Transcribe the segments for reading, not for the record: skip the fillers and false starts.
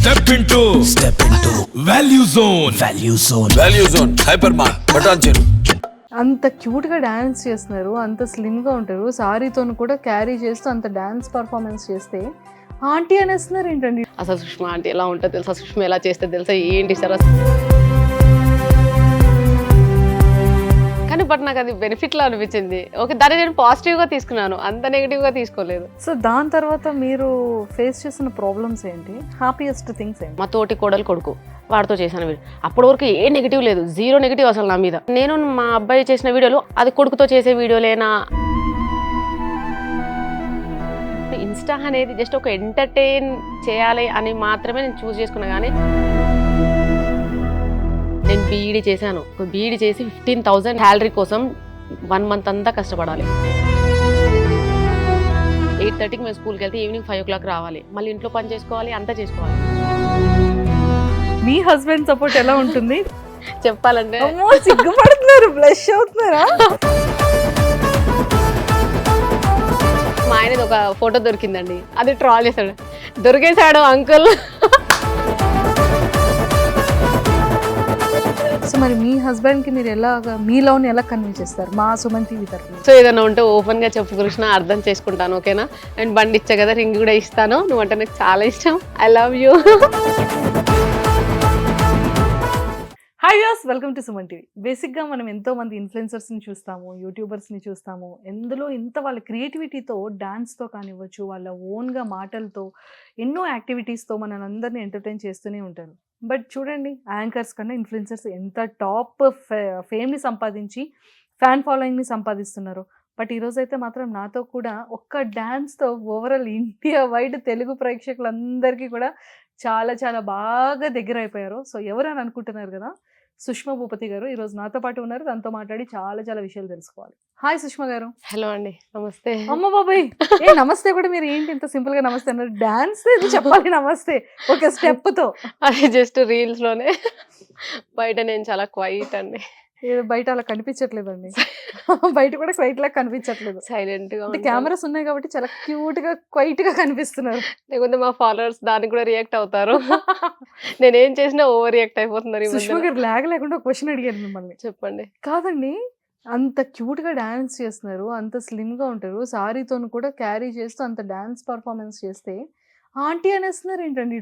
Step into Value Zone. Value Zone. Hypermart. Patancheru. అంత cute గా dance చేస్తున్నారు, అంత స్లిమ్ గా ఉంటారు, సారీతో కూడా క్యారీ చేస్తూ అంత డాన్స్ పర్ఫార్మెన్స్ చేస్తే ఆంటీ అనేస్తున్నారు ఏంటండి? అసలు సుష్మా ఆంటీ ఎలా ఉంటుంది తెలుసా, సుష్మా ఎలా చేస్తే తెలుసా, ఏంటి సార్ కానీ బట్ నాకు అది బెనిఫిట్ లా అనిపించింది. ఓకే, దాన్ని నేను పాజిటివ్ గా తీసుకున్నాను, అంత నెగిటివ్ గా తీసుకోలేదు. సో దాని తర్వాత మీరు ఫేస్ చేసిన ప్రాబ్లమ్స్ ఏంటి, హ్యాపీయెస్ట్ థింగ్స్ ఏంటి? మా తోటి కోడలు కొడుకు వాడితో చేసిన వీడియో అప్పటి వరకు ఏ నెగిటివ్ లేదు, జీరో నెగిటివ్ అసలు నా మీద. నేను మా అబ్బాయి చేసిన వీడియోలు అది కొడుకుతో చేసే వీడియోలేనా. ఇన్స్టా అనేది జస్ట్ ఒక ఎంటర్టైన్ చేయాలి అని మాత్రమే నేను చూస్ చేసుకున్నా. కానీ నేను బీఈడీ చేశాను, బీఈడీ చేసి 15,000 శాలరీ కోసం 1 month అంతా కష్టపడాలి. 8:30కి మేము స్కూల్కి వెళ్తే ఈవినింగ్ 5 o'clock రావాలి, మళ్ళీ ఇంట్లో పని చేసుకోవాలి, అంతా చేసుకోవాలి. మీ హస్బెండ్ సపోర్ట్ ఎలా ఉంటుంది? చెప్పాలంటే సిగ్గుపడుతున్నారు, బ్లష్ అవుతున్నారా? మా ఆయనది ఒక ఫోటో దొరికిందండి, అది ట్రాల్ చేశాడు, దొరికేశాడు అంకుల్. సో మరి మీ హస్బెండ్ కి మీరు ఎలాగా మీ లవ్ ని ఎలా కన్విన్స్ చేస్తారు మా సుమన్ టీవీ తరఫున? సో ఏదైనా ఉంటే ఓపెన్ గా చెప్పు కృష్ణ, అర్థం చేసుకుంటాను, ఓకేనా? అండ్ బండి ఇచ్చా కదా, రింగ్ కూడా ఇస్తాను, నువ్వంటే నాకు చాలా ఇష్టం, I love you. Hi viewers, welcome to Suman TV. బేసిక్గా మనం ఎంతో మంది ఇన్ఫ్లుయెన్సర్స్ని చూస్తాము, యూట్యూబర్స్ని చూస్తాము. ఎందులో ఇంత వాళ్ళ క్రియేటివిటీతో, డాన్స్తో కానివ్వచ్చు, వాళ్ళ ఓన్గా మాటలతో, ఎన్నో యాక్టివిటీస్తో మనల్ని అందరినీ ఎంటర్టైన్ చేస్తూనే ఉంటారు. బట్ చూడండి, యాంకర్స్ కన్నా ఇన్ఫ్లుయెన్సర్స్ ఎంత టాప్ ఫేమ్ని సంపాదించి ఫ్యాన్ ఫాలోయింగ్ని సంపాదిస్తున్నారు. బట్ ఈరోజైతే మాత్రం నాతో కూడా ఒక్క డాన్స్తో ఓవరాల్ ఇండియా వైడ్ తెలుగు ప్రేక్షకులందరికీ కూడా చాలా చాలా బాగా దగ్గర అయిపోయారు. సో ఎవరని అనుకుంటున్నారు కదా, సుష్మా భూపతి గారు ఈరోజు నాతో పాటు ఉన్నారు. తనతో మాట్లాడి చాలా చాలా విషయాలు తెలుసుకోవాలి. హాయ్ సుష్మా గారు. హలో అండి, నమస్తే. అమ్మ బాబాయ్, ఏ నమస్తే కూడా మీరు ఏంటి ఇంత సింపుల్ గా నమస్తే అన్నారు? డాన్స్ చెప్పాలి నమస్తే ఒక స్టెప్ తో. అది జస్ట్ రీల్స్ లోనే, బయట నేను చాలా క్వైట్ అండి. బయట అలా కనిపించట్లేదండి, బయట కూడా క్వైట్ లాగా కనిపించట్లేదు, సైలెంట్ గా. కెమెరాస్ ఉన్నాయి కాబట్టి చాలా క్యూట్ గా క్వైట్ గా కనిపిస్తున్నారు. లేకపోతే మా ఫాలోవర్స్ దానికి కూడా రియాక్ట్ అవుతారు. నేనేం చేసినా ఓవర్ రియాక్ట్ అయిపోతున్నారు. సుష్మా గారు లాగ్ లేకుండా క్వశ్చన్ అడిగారు మిమ్మల్ని. చెప్పండి. కాదండి, అంత క్యూట్ గా డాన్స్ చేస్తున్నారు, అంత స్లిమ్ గా ఉంటారు, సారీతో కూడా క్యారీ చేస్తూ అంత డాన్స్ పర్ఫార్మెన్స్ చేస్తే ఆంటీ అనేస్తున్నారు ఏంటండి?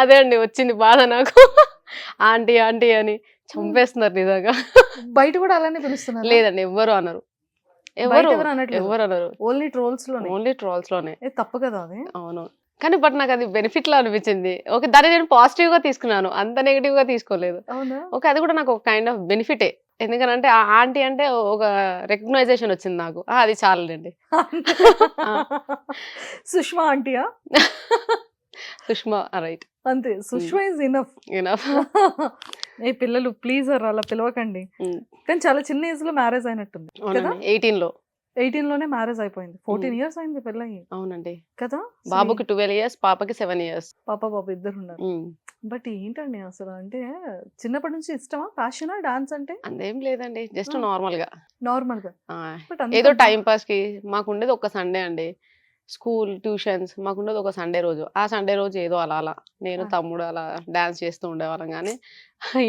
అదే అండి వచ్చింది బాధ నాకు. ఆంటీ ఆంటీ అని చంపేస్తున్నారు నిజంగా. బయట కూడా అలానే పిలుస్తున్నారు? లేదండి, ఎవ్వరు అనరు, ఎవరు అనరు. ఓన్లీ ట్రోల్స్ లోనే. ఓన్లీ ట్రోల్స్ లోనే. తప్పు కదా అది? అవును, కానీ బట్ నాకు అది బెనిఫిట్ లా అనిపించింది. ఓకే, దాన్ని నేను పాజిటివ్ గా తీసుకున్నాను, అంత నెగిటివ్ గా తీసుకోలేదు. అవునా? ఓకే, అది కూడా నాకు ఒక కైండ్ ఆఫ్ బెనిఫిటే. ఎందుకంటే ఆంటీ అంటే ఒక రికగ్నైజేషన్ వచ్చింది నాకు, అది చాలండి. సుష్మా ఆంటీయా? సుష్మా రైట్, అంతే. Sushma is enough. ఏ పిల్లలు ప్లీజ్ అలా పిలవకండి. కానీ చాలా చిన్న ఏజ్ లో మ్యారేజ్ అయినట్టుంది కదా? 18 లోనే మ్యారేజ్ అయిపోయింది. 14 years అయింది పెళ్ళయి. అవునండి కదా? బాబుకి 12 years, పాపకి 7 years. పాప బాబు ఇద్దరు ఉన్నారు. బట్ ఏంటండి అసలు, అంటే చిన్నప్పటి నుంచి ఇష్టమా, ప్యాషనా డాన్స్ అంటే? అందేం లేదండి, జస్ట్ నార్మల్ గా. ఏదో టైం పాస్ కి. మాకు ఉండేది ఒక సండే అండి, స్కూల్ ట్యూషన్స్ మాకుండేది ఒక సండే రోజు. ఆ సండే రోజు ఏదో అలా అలా నేను తమ్ముడు అలా డాన్స్ చేస్తూ ఉండేవాళ్ళం. కానీ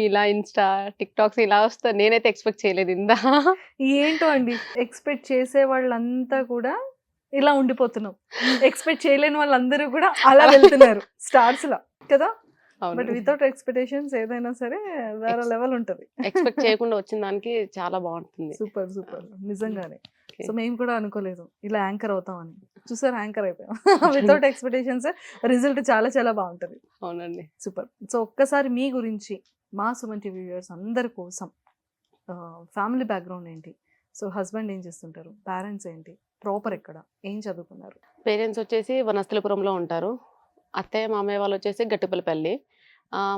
ఇలా ఇన్స్టా టిక్ టాక్స్ ఇలా వస్తా నేనైతే ఎక్స్పెక్ట్ చేయలేదు. ఇందా ఏంటో అండి, ఎక్స్పెక్ట్ చేసే వాళ్ళంతా కూడా ఇలా ఉండిపోతున్నాం, ఎక్స్పెక్ట్ చేయలేని వాళ్ళందరూ కూడా అలా వెళ్తున్నారు స్టార్స్ లా కదా. బట్ వితౌట్ ఎక్స్పెక్టేషన్స్ ఏదైనా సరే వేరే లెవెల్ ఉంటది. ఎక్స్పెక్ట్ చేయకుండా వచ్చిన దానికి చాలా బాగుంటుంది. సూపర్ సూపర్, నిజంగానే. సో మేము కూడా అనుకోలేదు ఇలా యాంకర్ అవుతామని. చూసారు, యాంకర్ అయిపోయాం. వితౌట్ ఎక్స్పెక్టేషన్స్, రిజల్ట్ చాలా చాలా బాగుంటది. అవునండి, సూపర్. సో ఒక్కసారి మీ గురించి మా సుమన్ టీవీ వ్యూయర్స్ అందరి కోసం, ఫ్యామిలీ బ్యాక్గ్రౌండ్ ఏంటి, సో హస్బెండ్ ఏం చేస్తుంటారు, పేరెంట్స్ ఏంటి, ప్రాపర్ ఎక్కడ, ఏం చదువుకున్నారు? పేరెంట్స్ వచ్చేసి వనస్థలిపురంలో ఉంటారు, అత్తయ్య మామయ్య వాళ్ళు వచ్చేసి గట్టిపల్లిపల్లి.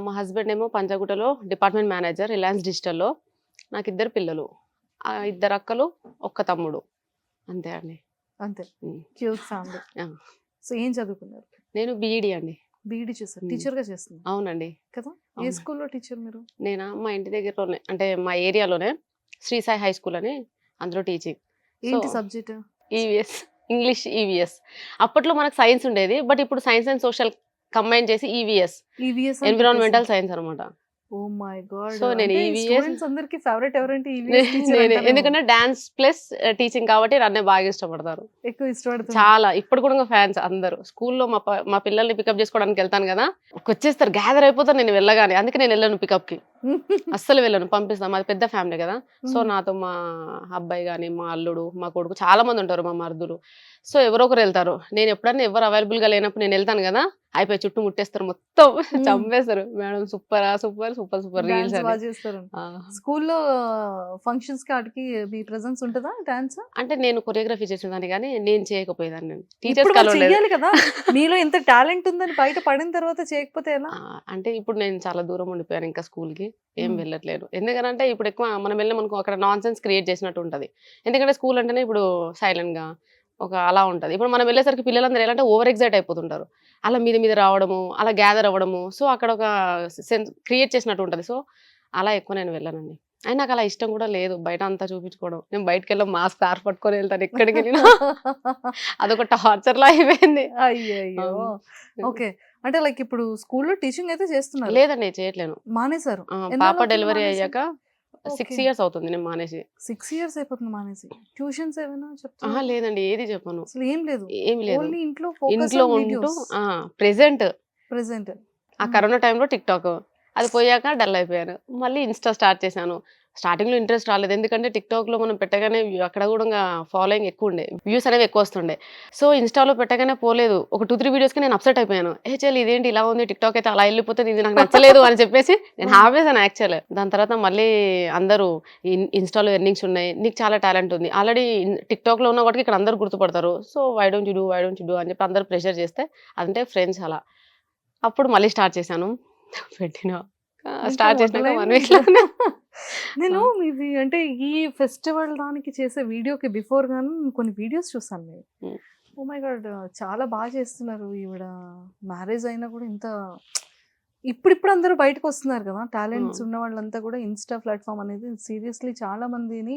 మా హస్బెండ్ ఏమో పంజాగుట్టలో డిపార్ట్మెంట్ మేనేజర్, రిలయన్స్ డిజిటల్లో. నాకు 2 పిల్లలు, 2 అక్కలు, 1 తమ్ముడు, అంతే అండి. అంతే, క్యూట్ ఫ్యామిలీ. సో ఏం చదువుకున్నారు? నేను బీఈడీ అండి. బీఈడీ చేస్తారు, టీచర్ గా చేస్తున్నారు? అవునండి. కదా, ఏ స్కూల్లో టీచర్ మీరు? నేనా మా ఇంటి దగ్గరలోనే, అంటే మా ఏరియాలోనే శ్రీ సాయి హై స్కూల్ అని, అందులో టీచింగ్. ఏంటి సబ్జెక్ట్? EVS, English EVS. అప్పట్లో మనకు సైన్స్ ఉండేది, బట్ ఇప్పుడు సైన్స్ అండ్ సోషల్ కంబైన్ చేసి ఈవీఎస్, ఈవీఎస్ ఎన్విరాన్మెంటల్ సైన్స్ అనమాట. Oh my god. సో నేను ఈవీఎస్ స్టూడెంట్స్ అందరికి ఫేవరెట్ ఎవరంటే ఈవీఎస్ టీచర్ నేను అంటారేమో. ఎందుకంటే డాన్స్ ప్లస్ టీచింగ్ కాబట్టి నన్నే బాగా ఇష్టపడతారు ఎక్కువ ఇష్టపడుతుంది. చాలా. ఇప్పుడు కూడా ఫ్యాన్స్ అందరూ. స్కూల్లో మా పిల్లల్ని పికప్ చేసుకోవడానికి వెళ్తాను కదా, వచ్చేస్తారు, గ్యాదర్ అయిపోతారు నేను వెళ్ళగానే. అందుకే నేను వెళ్ళను పికప్ కి, అస్సలు వెళ్ళను, పంపిస్తాను. మాది పెద్ద ఫ్యామిలీ కదా. సో నాతో మా అబ్బాయి కానీ, మా అల్లుడు, మా కొడుకు, చాలా మంది ఉంటారు, మా మరుదులు. సో ఎవరో ఒకరు వెళ్తారు. నేను ఎప్పుడన్నా ఎవరు అవైలబుల్ గా లేనప్పుడు నేను వెళ్తాను కదా, అయిపోయి చుట్టూ ముట్టేస్తారు, మొత్తం చంపేస్తారు. Madam super super super super reels బాగా చేస్తారు. స్కూల్లో ఫంక్షన్స్ కాటికి మీ ప్రెజెన్స్ ఉంటుందా డాన్స్? అంటే నేను కొరియోగ్రఫీ చేసేదాన్ని కానీ నేను చేయకపోయేదాన్ని. ఇప్పుడు మరి టీచర్స్ చెయ్యాలి కదా, మీలో ఎంత టాలెంట్ ఉందని బయట పడిన తర్వాత చేయకపోతే ఎలా? అంటే ఇప్పుడు నేను చాలా దూరం ఉండిపోయాను, ఇంకా స్కూల్ కి ఏం వెళ్ళట్లేదు. ఎందుకంటే ఇప్పుడు ఎక్కువ మనం వెళ్ళామనుకో అక్కడ నాన్ సెన్స్ క్రియేట్ చేసినట్టు ఉంటది. ఎందుకంటే స్కూల్ అంటేనే ఇప్పుడు సైలెంట్ గా ఒక అలా ఉంటది. ఇప్పుడు మనం వెళ్ళేసరికి పిల్లలందరూ ఎలా అంటే ఓవర్ ఎగ్జైట్ అయిపోతుంటారు, అలా మీద మీద రావడము, అలా గ్యాదర్ అవ్వడము. సో అక్కడ ఒక సెన్స్ క్రియేట్ చేసినట్టు ఉంటది. సో అలా ఎక్కువ నేను వెళ్ళానండి. అయినా నాకు అలా ఇష్టం కూడా లేదు బయట అంతా చూపించుకోవడం. నేను బయటకు వెళ్ళి మాస్క్ స్కార్ఫ్ పట్టుకొని వెళ్తాను ఎక్కడికి వెళ్ళినా. అదొక టార్చర్ లా అయిపోయింది. అయ్యో. ఓకే, అంటే లైక్ ఇప్పుడు స్కూల్లో టీచింగ్ అయితే చేస్తున్నారు? లేదండి, చేయట్లేను, మానేశారు. పాప డెలివరీ అయ్యాక 6 years అవుతుంది నేను మానేసి. 6 years అయిపోతుంది మానేసి. ట్యూషన్స్ ఏమైనా చెప్తారా? లేదండి, ఏది చెప్పను, అసలు ఏం లేదు, ఏం లేదు. ఓన్లీ ఇంట్లో ఫోకస్ ఇంట్లో ఆన్ ఉంటూ వీడియోస్ ప్రెసెంట్ ప్రెజెంట్. ఆ కరోనా టైంలో టిక్ టాక్, అది పోయాక డల్ అయిపోయాను. మళ్ళీ ఇన్స్టా స్టార్ట్ చేశాను. స్టార్టింగ్ లో ఇంట్రెస్ట్ రాలేదు, ఎందుకంటే టిక్ టాక్ లో మనం పెట్టగానే అక్కడ కూడా ఫాలోయింగ్ ఎక్కువ ఉండే, వ్యూస్ అనేవి ఎక్కువ వస్తుండే. సో ఇన్స్టాలో పెట్టగానే పోలేదు. ఒక 2-3 వీడియోస్ కి నేను అప్సెట్ అయిపోయాను. చెల్లి ఇదేంటి ఇలా ఉంది, టిక్ టాక్ అయితే అలా వెళ్ళిపోతుంది, ఇది నాకు నచ్చలేదు అని చెప్పేసి నేను ఆపేసాను యాక్చువల్. దాని తర్వాత మళ్ళీ అందరూ ఇన్స్టాలో ఎర్నింగ్స్ ఉన్నాయి, నీకు చాలా టాలెంట్ ఉంది, ఆల్రెడీ టిక్ టాక్ లో ఉన్న వాటికి ఇక్కడ అందరు గుర్తుపడతారు, so why don't you do అని చెప్పి అందరు ప్రెషర్ చేస్తే, అంటే ఫ్రెండ్స్ అలా అప్పుడు మళ్ళీ స్టార్ట్ చేశాను. పెట్టిన స్టార్ట్ చేసినాక 1 week లోనే నేను మీది అంటే ఈ ఫెస్టివల్ దానికి చేసే వీడియోకి బిఫోర్ గాను కొన్ని వీడియోస్ చూసాను మీరు. ఓ మై గాడ్, చాలా బాగా చేస్తున్నారు ఈవిడ. మ్యారేజ్ అయినా కూడా ఇంత ఇప్పుడు అందరూ బయటకు వస్తున్నారు కదా, టాలెంట్స్ ఉన్న వాళ్ళంతా కూడా. ఇన్స్టా ప్లాట్ఫామ్ అనేది సీరియస్లీ చాలా మందిని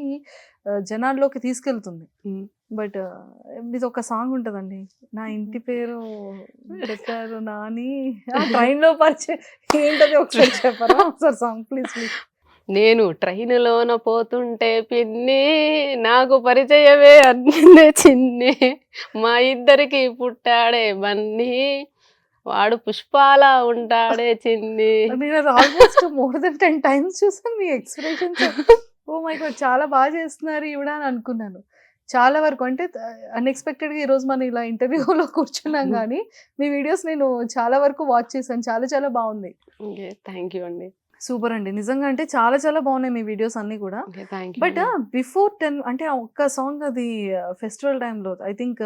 జనాల్లోకి తీసుకెళ్తుంది. బట్ ఇది ఒక సాంగ్ ఉంటదండి, నా ఇంటి పేరు పెట్టారు నాని, ట్రైన్ లో పరిచయం ఏంటది ఒకసారి చెప్పరా? ఒకసారి సాంగ్ ప్లీజ్ ప్లీజ్. నేను ట్రైన్లోన పోతుంటే పిన్ని, నాకు పరిచయమే అన్నే చిన్ని, మా ఇద్దరికి పుట్టాడే బన్నీ, వాడు పుష్పాల ఉంటాడే చిన్ని. నేను అది ఆల్మోస్ట్ మోర్ దెన్ 10 times చూసాను మీ ఎక్స్ప్రెషన్స్. ఓ మై గాడ్, చాలా బాగా చేస్తున్నారు ఈవిడ అని అనుకున్నాను. చాలా వరకు అంటే అన్ఎక్స్పెక్టెడ్గా ఈరోజు మనం ఇలా ఇంటర్వ్యూలో కూర్చున్నాం కానీ మీ వీడియోస్ నేను చాలా వరకు వాచ్ చేశాను. చాలా చాలా బాగుంది. థ్యాంక్ యూ అండి. సూపర్ అండి, నిజంగా అంటే చాలా చాలా బాగున్నాయి మీ వీడియోస్ అన్ని కూడా. బట్ బిఫోర్ 10 అంటే ఒక్క సాంగ్ అది ఫెస్టివల్ టైంలో, ఐ థింక్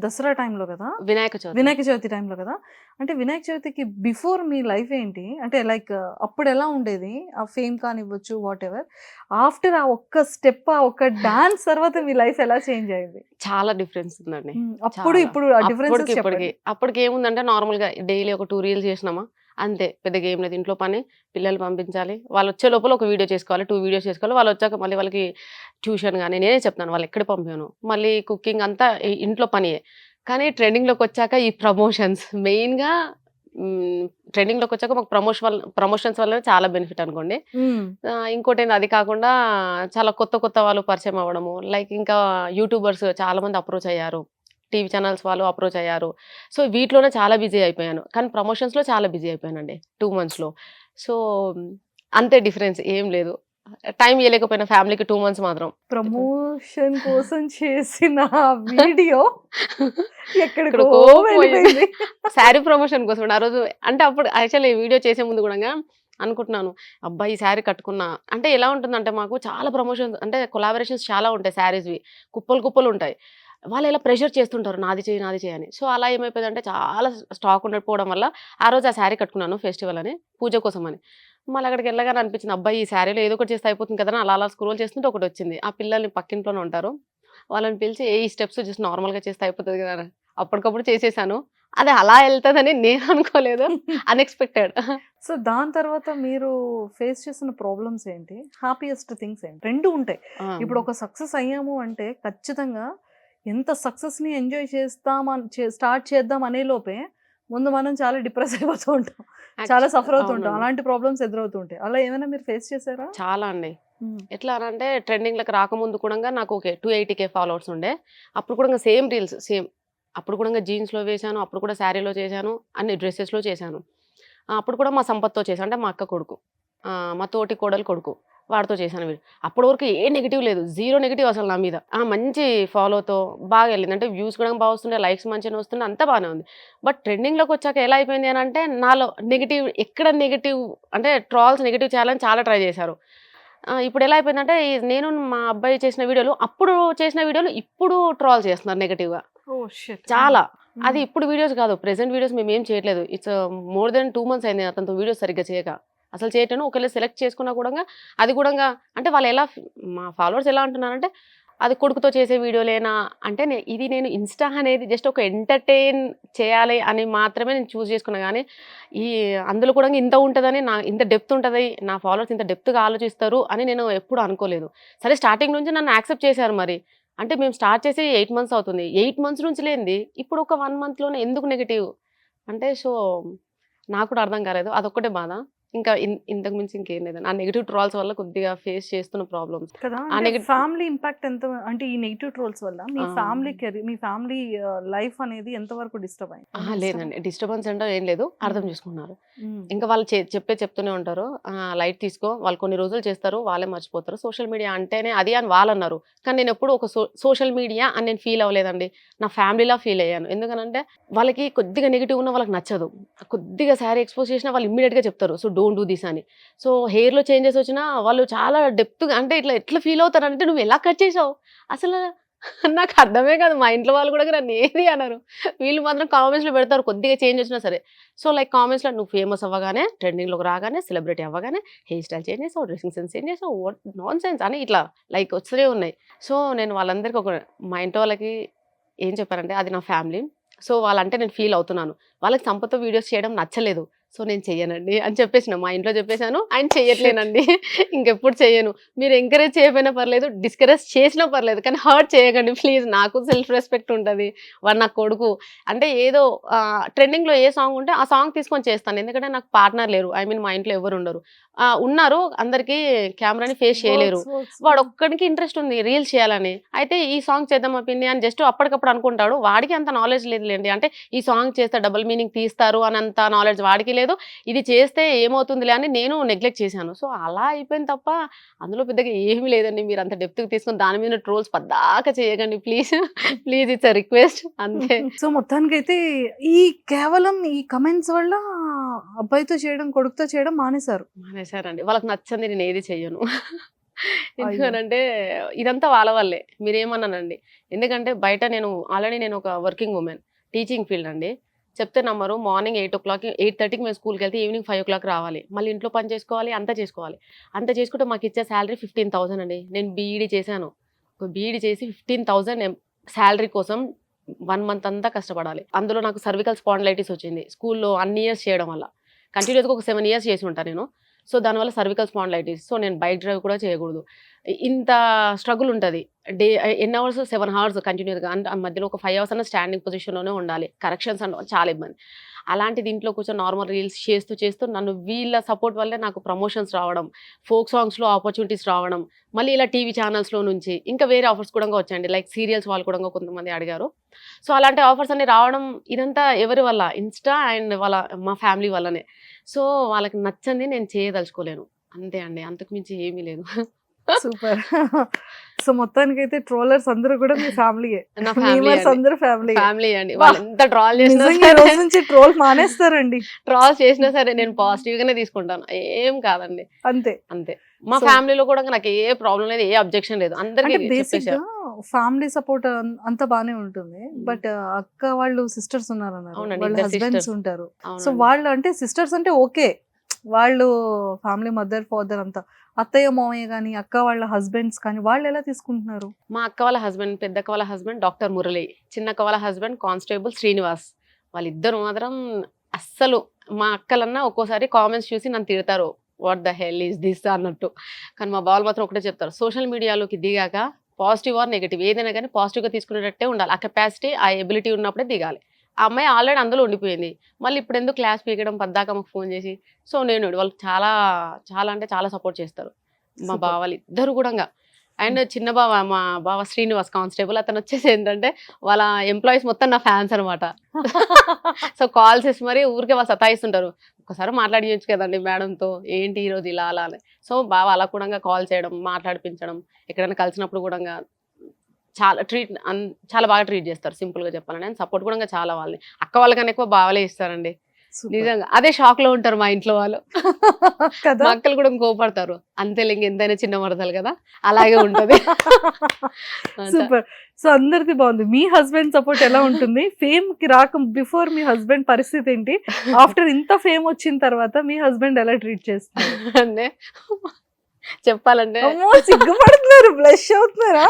దసరా టైంలో కదా, వినాయక చవితి టైంలో కదా. అంటే వినాయక చవితికి బిఫోర్ మీ లైఫ్ ఏంటి, అంటే లైక్ అప్పుడు ఎలా ఉండేది, ఆ ఫేమ్ కానివ్వచ్చు వాట్ ఎవర్. ఆఫ్టర్ ఆ ఒక్క స్టెప్, ఆ ఒక్క డాన్స్ తర్వాత మీ లైఫ్ ఎలా చేంజ్ అయింది? చాలా డిఫరెన్స్ ఉందండి. అప్పుడు ఇప్పుడు అప్పటికి ఏముందంటే నార్మల్ గా డైలీ ఒక 2 reels చేసినామా అంతే, పెద్దగా ఏం లేదు. ఇంట్లో పని, పిల్లలు పంపించాలి, వాళ్ళు వచ్చే లోపల ఒక వీడియో చేసుకోవాలి, 2 videos చేసుకోవాలి. వాళ్ళు వచ్చాక మళ్ళీ వాళ్ళకి ట్యూషన్ కానీ నేనే చెప్తాను, వాళ్ళు ఎక్కడ పంపాను, మళ్ళీ కుకింగ్ అంతా ఇంట్లో పనియే. కానీ ట్రెండింగ్లోకి వచ్చాక ఈ ప్రమోషన్స్ మెయిన్గా, ట్రెండింగ్లోకి వచ్చాక మాకు ప్రమోషన్స్ వల్ల చాలా బెనిఫిట్ అనుకోండి. ఇంకోటి ఏంది, అది కాకుండా చాలా కొత్త వాళ్ళు పరిచయం అవ్వడము, లైక్ ఇంకా యూట్యూబర్స్ చాలా మంది అప్రోచ్ అయ్యారు, టీవీ ఛానల్స్ వాళ్ళు అప్రోచ్ అయ్యారు. సో వీటిలోనే చాలా బిజీ అయిపోయాను, కానీ ప్రమోషన్స్లో చాలా బిజీ అయిపోయానండి 2 monthsలో. సో అంతే డిఫరెన్స్, ఏం లేదు. టైం ఇవ్వలేకపోయినా ఫ్యామిలీకి 2 months మాత్రం. ప్రమోషన్ కోసం చేసిన వీడియో ఎక్కడికో శారీ ప్రమోషన్ కోసం ఆ రోజు. అంటే అప్పుడు యాక్చువల్లీ వీడియో చేసే ముందు కూడా అనుకుంటున్నాను, అబ్బాయి ఈ శారీ కట్టుకున్నా అంటే ఎలా ఉంటుందంటే, మాకు చాలా ప్రమోషన్స్ అంటే కొలాబరేషన్స్ చాలా ఉంటాయి, శారీస్వి కుప్పలు ఉంటాయి. వాళ్ళు ఎలా ప్రెషర్ చేస్తుంటారు, నాది చేయని. సో అలా ఏమైపోయిందంటే, చాలా స్టాక్ ఉండకపోవడం వల్ల ఆ రోజు ఆ శారీ కట్టుకున్నాను ఫెస్టివల్ అని, పూజ కోసం అని. మళ్ళీ అక్కడికి వెళ్ళగానే అనిపించింది, అబ్బాయి ఈ శారీలో ఏదో ఒకటి చేస్తే అయిపోతుంది కదా, అలా స్క్రోల్ చేస్తుంటే ఒకటి వచ్చింది. ఆ పిల్లల్ని పక్కింట్లోనే ఉంటారు, వాళ్ళని పిలిచి ఈ స్టెప్స్ జస్ట్ నార్మల్గా చేస్తే అయిపోతుంది కదా, అప్పటికప్పుడు చేసేసాను. అది అలా వెళ్తుందని నేను అనుకోలేదు, అన్ఎక్స్పెక్టెడ్. సో దాని తర్వాత మీరు ఫేస్ చేసిన ప్రాబ్లమ్స్ ఏంటి, హ్యాపీయెస్ట్ థింగ్స్ ఏంటి? 2 ఉంటాయి. ఇప్పుడు ఒక సక్సెస్ అయ్యాము అంటే ఖచ్చితంగా ఎంత సక్సెస్ని ఎంజాయ్ స్టార్ట్ చేద్దాం అనే లోపే ముందు మనం చాలా డిప్రెస్ అయిపోతూ ఉంటాం, చాలా సఫర్ అవుతుంటాం, అవునండి. అలాంటి ప్రాబ్లమ్స్ ఎదురవుతూ ఉంటాయి. అలా ఏమైనా మీరు ఫేస్ చేశారా? చాలా అండి. ఎట్లా అంటే ట్రెండింగ్‌లోకి రాకముందు కూడంగా నాకు ఓకే 280K ఫాలోవర్స్ ఉండే. అప్పుడు కూడా సేమ్ రీల్స్ సేమ్. అప్పుడు కూడా జీన్స్‌లో వేశాను. అప్పుడు కూడా శారీలో చేశాను. అన్ని డ్రెసెస్‌లో చేశాను. అప్పుడు కూడా మా సంపత్‌తో చేశాను. అంటే మా అక్క కొడుకు. మా తోటి కోడలు కొడుకు. వాడితో చేశాను వీడియో. అప్పటి వరకు ఏ నెగెటివ్ లేదు. జీరో నెగెటివ్ అసలు నా మీద. మంచి ఫాలోతో బాగా ఎళ్ళింది. అంటే వ్యూస్ కూడా బాగా వస్తున్నాయి. లైక్స్ మంచిగానే వస్తున్నాయి. అంతా బానే ఉంది. బట్ ట్రెండింగ్‌లోకి వచ్చాక ఎలా అయిపోయింది అని అంటే నాలో నెగెటివ్ ఎక్కడ నెగెటివ్ అంటే ట్రోల్స్ నెగెటివ్ చేయాలని చాలా ట్రై చేశారు. ఇప్పుడు ఎలా అయిపోయిందంటే నేను మా అబ్బాయి చేసిన వీడియోలు అప్పుడు చేసిన వీడియోలు ఇప్పుడు ట్రోల్ చేస్తున్నారు నెగెటివ్‌గా. ఓహ్ షిట్! చాలా. అది ఇప్పుడు వీడియోస్ కాదు. ప్రెజెంట్ వీడియోస్ మేమేం చేయట్లేదు. ఇట్స్ మోర్ దెన్ 2 మంత్స్ అయింది అతనితో వీడియోస్ సరిగ్గా చేయక. అసలు చేయట్లేను. ఒకవేళ సెలెక్ట్ చేసుకున్నా కూడంగా అది కూడంగా అంటే వాళ్ళు ఎలా మా ఫాలోవర్స్ ఎలా అంటున్నారంటే, "అది కొడుకుతో చేసే వీడియోలేనా?" అంటే ఇది నేను ఇన్‌స్టా అనేది జస్ట్ ఒక ఎంటర్‌టైన్ చేయాలి అని మాత్రమే నేను చూజ్ చేసుకున్నా గానీ, ఈ అందులో కూడా ఇంత ఉంటదని ఇంత డెప్త్ ఉంటది. నా ఫాలోవర్స్ ఇంత డెప్త్‌గా ఆలోచిస్తారు అని నేను ఎప్పుడు అనుకోలేదు. సరే స్టార్టింగ్ నుంచి నన్ను యాక్సెప్ట్ చేశారు మరి. అంటే మేము స్టార్ట్ చేసి 8 మంత్స్ అవుతుంది. 8 మంత్స్ నుంచి లేనిది ఇప్పుడు ఒక 1 మంత్‌లోనే ఎందుకు నెగెటివ్? అంటే నాకు కూడా అర్థం కాలేదు. అదొక్కటే బాధ. ఇంకా ఇంతకు మించి ఇంకేం లేదండి. ఆ నెగెటివ్ ట్రోల్స్ వల్ల కొద్దిగా ఫేస్ చేస్తున్న ప్రాబ్లమ్స్. కదా! ఆ అంటే నెగెటివ్ ఫ్యామిలీ ఇంపాక్ట్ ఎంత, అంటే ఈ నెగెటివ్ ట్రోల్స్ వల్ల ఆ! మీ ఫ్యామిలీ లైఫ్ అనేది ఎంత వరకు డిస్టర్బ్ అయింది? అహా! లేదండి. డిస్టర్బెన్స్ అంటే ఏం లేదు. అర్థం చేసుకున్నారు. హ్మ్. ఇంకా వాళ్ళు చెప్తూనే ఉంటారు. లైట్ తీసుకో. వాళ్ళు కొన్ని రోజులు చేస్తారు. వాళ్ళే మర్చిపోతారు. సోషల్ మీడియా అంటేనే అది అని వాళ్ళన్నారు. కానీ నేనెప్పుడు ఒక సోషల్ మీడియా అని నేను ఫీల్ అవ్వలేదండి. నా ఫ్యామిలీలా ఫీల్ అయ్యాను. ఎందుకనంటే వాళ్ళకి కొద్దిగా నెగెటివ్ ఉన్నా వాళ్ళకి నచ్చదు. కొద్దిగా శారీ ఎక్స్‌పోజ్ చేసినా వాళ్ళు ఇమ్మీడియేట్‌గా చెప్తారు. డోంట్ డూ దిస్ అని. హెయిర్‌లో చేంజెస్ వచ్చినా వాళ్ళు చాలా డెప్త్‌గా అంటే ఎట్లా ఫీల్ అవుతారంటే "నువ్వు ఎలా కట్ చేసావు?" అసలు నాకు అర్థమే కాదు. మా ఇంట్లో వాళ్ళు కూడా నన్ను ఏది అనరు. వీళ్ళు మాత్రం కామెంట్స్‌లో పెడతారు కొద్దిగా చేంజ్ వచ్చినా సరే. లైక్ కామెంట్స్‌లో "నువ్వు ఫేమస్ అవ్వగానే, ట్రెండింగ్‌లోకి రాగానే, సెలబ్రిటీ అవ్వగానే హెయిర్ స్టైల్ చేంజ్ చేసావు, డ్రెసింగ్ సెన్స్ చేంజ్ చేసావు. వాట్ నాన్‌సెన్స్" అని ఇట్లా లైక్ వస్తూనే ఉన్నాయి. నేను వాళ్ళందరికీ మా ఇంట్లో వాళ్ళకి ఏం చెప్పానంటే అది నా ఫ్యామిలీ. వాళ్ళంటే నేను ఫీల్ అవుతున్నాను. వాళ్ళకి సంపతో వీడియోస్ చేయడం నచ్చలేదు. నేను చెయ్యనండి అని చెప్పేసిన. మా ఇంట్లో చెప్పేసాను. ఆయన షిట్! చెయ్యట్లేనండి. ఇంకెప్పుడు చెయ్యను. మీరు ఎంకరేజ్ చేయకపోయినా పర్లేదు, డిస్కరేజ్ చేసినా పర్లేదు. కానీ హర్ట్ చేయకండి ప్లీజ్. నాకు సెల్ఫ్ రెస్పెక్ట్ ఉంటది. వాడు నా కొడుకు. అంటే ఏదో ట్రెండింగ్‌లో ఏ సాంగ్ ఉంటే ఆ సాంగ్ తీసుకొని చేస్తాను. ఎందుకంటే నాకు పార్ట్నర్ లేరు. ఐ మీన్ మా ఇంట్లో ఎవరు ఉండరు. ఉన్నారు. అందరికీ కెమెరాని ఫేస్ చేయలేరు. వర్క్స్. వాడొక్కడికి ఇంట్రెస్ట్ ఉంది రీల్స్ చేయాలని. అయితే ఈ సాంగ్ చేద్దామా పిన్ని అని జస్ట్ అప్పటికప్పుడు అనుకుంటాడు. వాడికి అంత నాలెడ్జ్ లేదులెండి. అంటే ఈ సాంగ్ చేస్తే డబుల్ మీనింగ్ తీస్తారు అనంత నాలెడ్జ్ వాడికి లేదు. ఇది చేస్తే ఏమవుతుందిలే అని నేను నెగ్లెక్ట్ చేశాను. అలా అయిపోయింది తప్ప అందులో పెద్దగా ఏమీ లేదండి. మీరంత డెప్త్‌గా తీసుకొని దాని మీద ట్రోల్స్ పద్దాక చేయకండి please. Please it's a request అంతే. మొత్తానికైతే ఈ కేవలం ఈ కమెంట్స్ వల్ల అబ్బాయితో చేయడం, కొడుకుతో చేయడం మానేశారు. మానేశారండి. వాళ్ళకి నచ్చంది నేనేది చెయ్యను. అయ్యో! ఎందుకనంటే ఇదంతా వాళ్ళ వల్లే. మీరేమన్నానండి. ఎందుకంటే బయట ఆల్రెడీ నేను ఒక వర్కింగ్ వుమెన్. టీచింగ్ ఫీల్డ్ అండి. చెప్తే నమ్మరు. మార్నింగ్ 8:30కి మేము స్కూల్‌కెళ్తే ఈవినింగ్ 5:00 రావాలి. మళ్ళీ ఇంట్లో పని చేసుకోవాలి, అంతా చేసుకోవాలి. అంతా చేసుకుంటే మాకిచ్చే సాలరీ 15,000 అండి. నేను బీఈడీ చేశాను. బీఈడీ చేసి 15,000 సాలరీ కోసం 1 మంత్ అంతా కష్టపడాలి. అందులో నాకు సర్వికల్ స్పాండిలైటిస్ వచ్చింది. స్కూల్‌లో అన్ని ఇయర్స్ చేయడం వల్ల. కంటిన్యూయస్‌గా ఒక 7 ఇయర్స్ చేసి ఉంటా నేను. దానివల్ల సర్వికల్ స్పాండిలైటిస్. నేను బైక్ డ్రైవ్ కూడా చేయకూడదు. ఇంత స్ట్రగుల్ ఉంటది. ఎన్ని అవర్స్ 7 అవర్స్ కంటిన్యూయస్‌గా. అంటే ఆ మధ్యలో ఒక 5 అవర్స్ అన్నా స్టాండింగ్ పొజిషన్‌లోనే ఉండాలి. కరెక్షన్స్ చాలా ఇబ్బంది. అలాంటిది ఇంట్లో కూర్చొని నార్మల్ రీల్స్ చేస్తూ నన్ను వీళ్ళ సపోర్ట్ వల్లే నాకు ప్రమోషన్స్ రావడం, ఫోక్ సాంగ్స్‌లో ఆపర్చునిటీస్ రావడం, మళ్ళీ ఇలా టీవీ ఛానల్స్‌లో నుంచి ఇంకా వేరే ఆఫర్స్ కూడా వచ్చాయండి. లైక్ సీరియల్స్ వాళ్ళు కూడా కొంతమంది అడిగారు. అలాంటి ఆఫర్స్ అన్ని రావడం ఇదంతా ఎవరి వల్ల? ఇన్‌స్టా అండ్ మా ఫ్యామిలీ వల్లనే. వాళ్ళకి నచ్చంది నేను చేయదలుచుకోలేను. అంతే అండి. అంతకు మించి ఏమీ లేదు. సూపర్. మొత్తానికైతే ట్రోలర్స్ అందరూ కూడా మీ ఫ్యామిలీయే. నా ఫ్యామిలీ మీమర్స్ అండి. అందరూ ఫ్యామిలీయే. ఫ్యామిలీ అండి. అబ్బా! వాళ్ళెంత ట్రోల్ చేసినా నిజంగా ఈ రోజు నుంచి ట్రోల్ మానేస్తారండి. ట్రోల్ చేసినా సరే నేను పాజిటివ్‌గానే తీసుకుంటాను. ఏం కాదండి. అంతే. అంతే. మా సో ఫ్యామిలీలో కూడా నాకు ఏ ప్రాబ్లమ్ లేదు. ఏ అబ్జెక్షన్ లేదు. అందరికి అంటే బేసిక్‌గా చెప్పేసారు. ఫ్యామిలీ సపోర్ట్ అంతా బానే ఉంటుంది. హ్మ్. బట్ అక్క వాళ్ళు సిస్టర్స్ ఉన్నారన్నారు. అవునండి. వాళ్ళ ఇద్దరు హస్బెండ్స్ సిస్టర్స్. ఉంటారు. అవునండి. వాళ్ళు అంటే సిస్టర్స్ అంటే ఓకే. వాళ్ళు ఫ్యామిలీ మదర్, ఫాదర్ అంతా. అత్తయ్య, మామయ్య గాని, అక్క వాళ్ళ హస్బెండ్స్ కానీ వాళ్ళెలా తీసుకుంటున్నారు? మా అక్క వాళ్ళ హస్బెండ్, పెద్దక్క వాళ్ళ హస్బెండ్ డాక్టర్ మురళి. చిన్నక్క వాళ్ళ హస్బెండ్ కానిస్టేబుల్ శ్రీనివాస్. వాళ్ళిద్దరు మాత్రం అస్సలు మా అక్కలన్నా ఒక్కోసారి కామెంట్స్ చూసి నన్ను తిడతారు. What the hell is this అన్నట్టు. కానీ మా బావలు మాత్రం ఒకటే చెప్తారు. సోషల్ మీడియాలోకి దిగాక పాజిటివ్ ఆర్ నెగెటివ్ ఏదైనా గానీ పాజిటివ్‌గా తీసుకునేటట్టే ఉండాలి. ఆ కెపాసిటీ, ఆ ఎబిలిటీ ఉన్నప్పుడే దిగాలి. ఆ అమ్మాయి ఆల్రెడీ అందులో ఉండిపోయింది. మళ్ళీ ఇప్పుడు ఎందుకు క్లాస్ పీకడం పద్దాక మాకు ఫోన్ చేసి. సో నేను వాళ్ళు చాలా చాలా అంటే చాలా సపోర్ట్ చేస్తారు మా సూపర్. బావాలు ఇద్దరు కూడా. అండ్ చిన్న బావ మా బావ శ్రీనివాస్ కానిస్టేబుల్, అతను వచ్చేసి ఏంటంటే వాళ్ళ ఎంప్లాయీస్ మొత్తం నా ఫ్యాన్స్ అనమాట. సో కాల్స్ చేసి మరి ఊరికే వాళ్ళు సతాయిస్తుంటారు. ఒకసారి మాట్లాడించు కదండి మేడంతో, ఏంటి ఈరోజు ఇలా అలా అని. సో బావ అలా కూడా కాల్ చేయడం, మాట్లాడిపించడం, ఎక్కడైనా కలిసినప్పుడు కూడా చాలా చాలా బాగా ట్రీట్ చేస్తారు. సింపుల్ గా చెప్పాలంటే అండ్ సపోర్ట్ కూడా చాలా వాళ్ళని, అక్క వాళ్ళకన్నా ఎక్కువ బావలే ఇస్తారండి సూపర్. నిజంగా. అదే షాక్ లో ఉంటారు మా ఇంట్లో వాళ్ళు. కదా మా అక్కలు కూడా కోపడతారు, అంతే ఇంక ఎంతైనా చిన్న మరదలు కదా, అలాగే ఉంటది. సూపర్. సో అందరిది బాగుంది. మీ హస్బెండ్ సపోర్ట్ ఎలా ఉంటుంది? ఫేమ్ కి రాక బిఫోర్ మీ హస్బెండ్ పరిస్థితి ఏంటి? ఆఫ్టర్ ఇంత ఫేమ్ వచ్చిన తర్వాత మీ హస్బెండ్ ఎలా ట్రీట్ చేస్తున్నారు? అంటే చెప్పాలంటే అమ్మో సిగ్గుపడుతున్నారు, బ్లష్ అవుతున్నారా?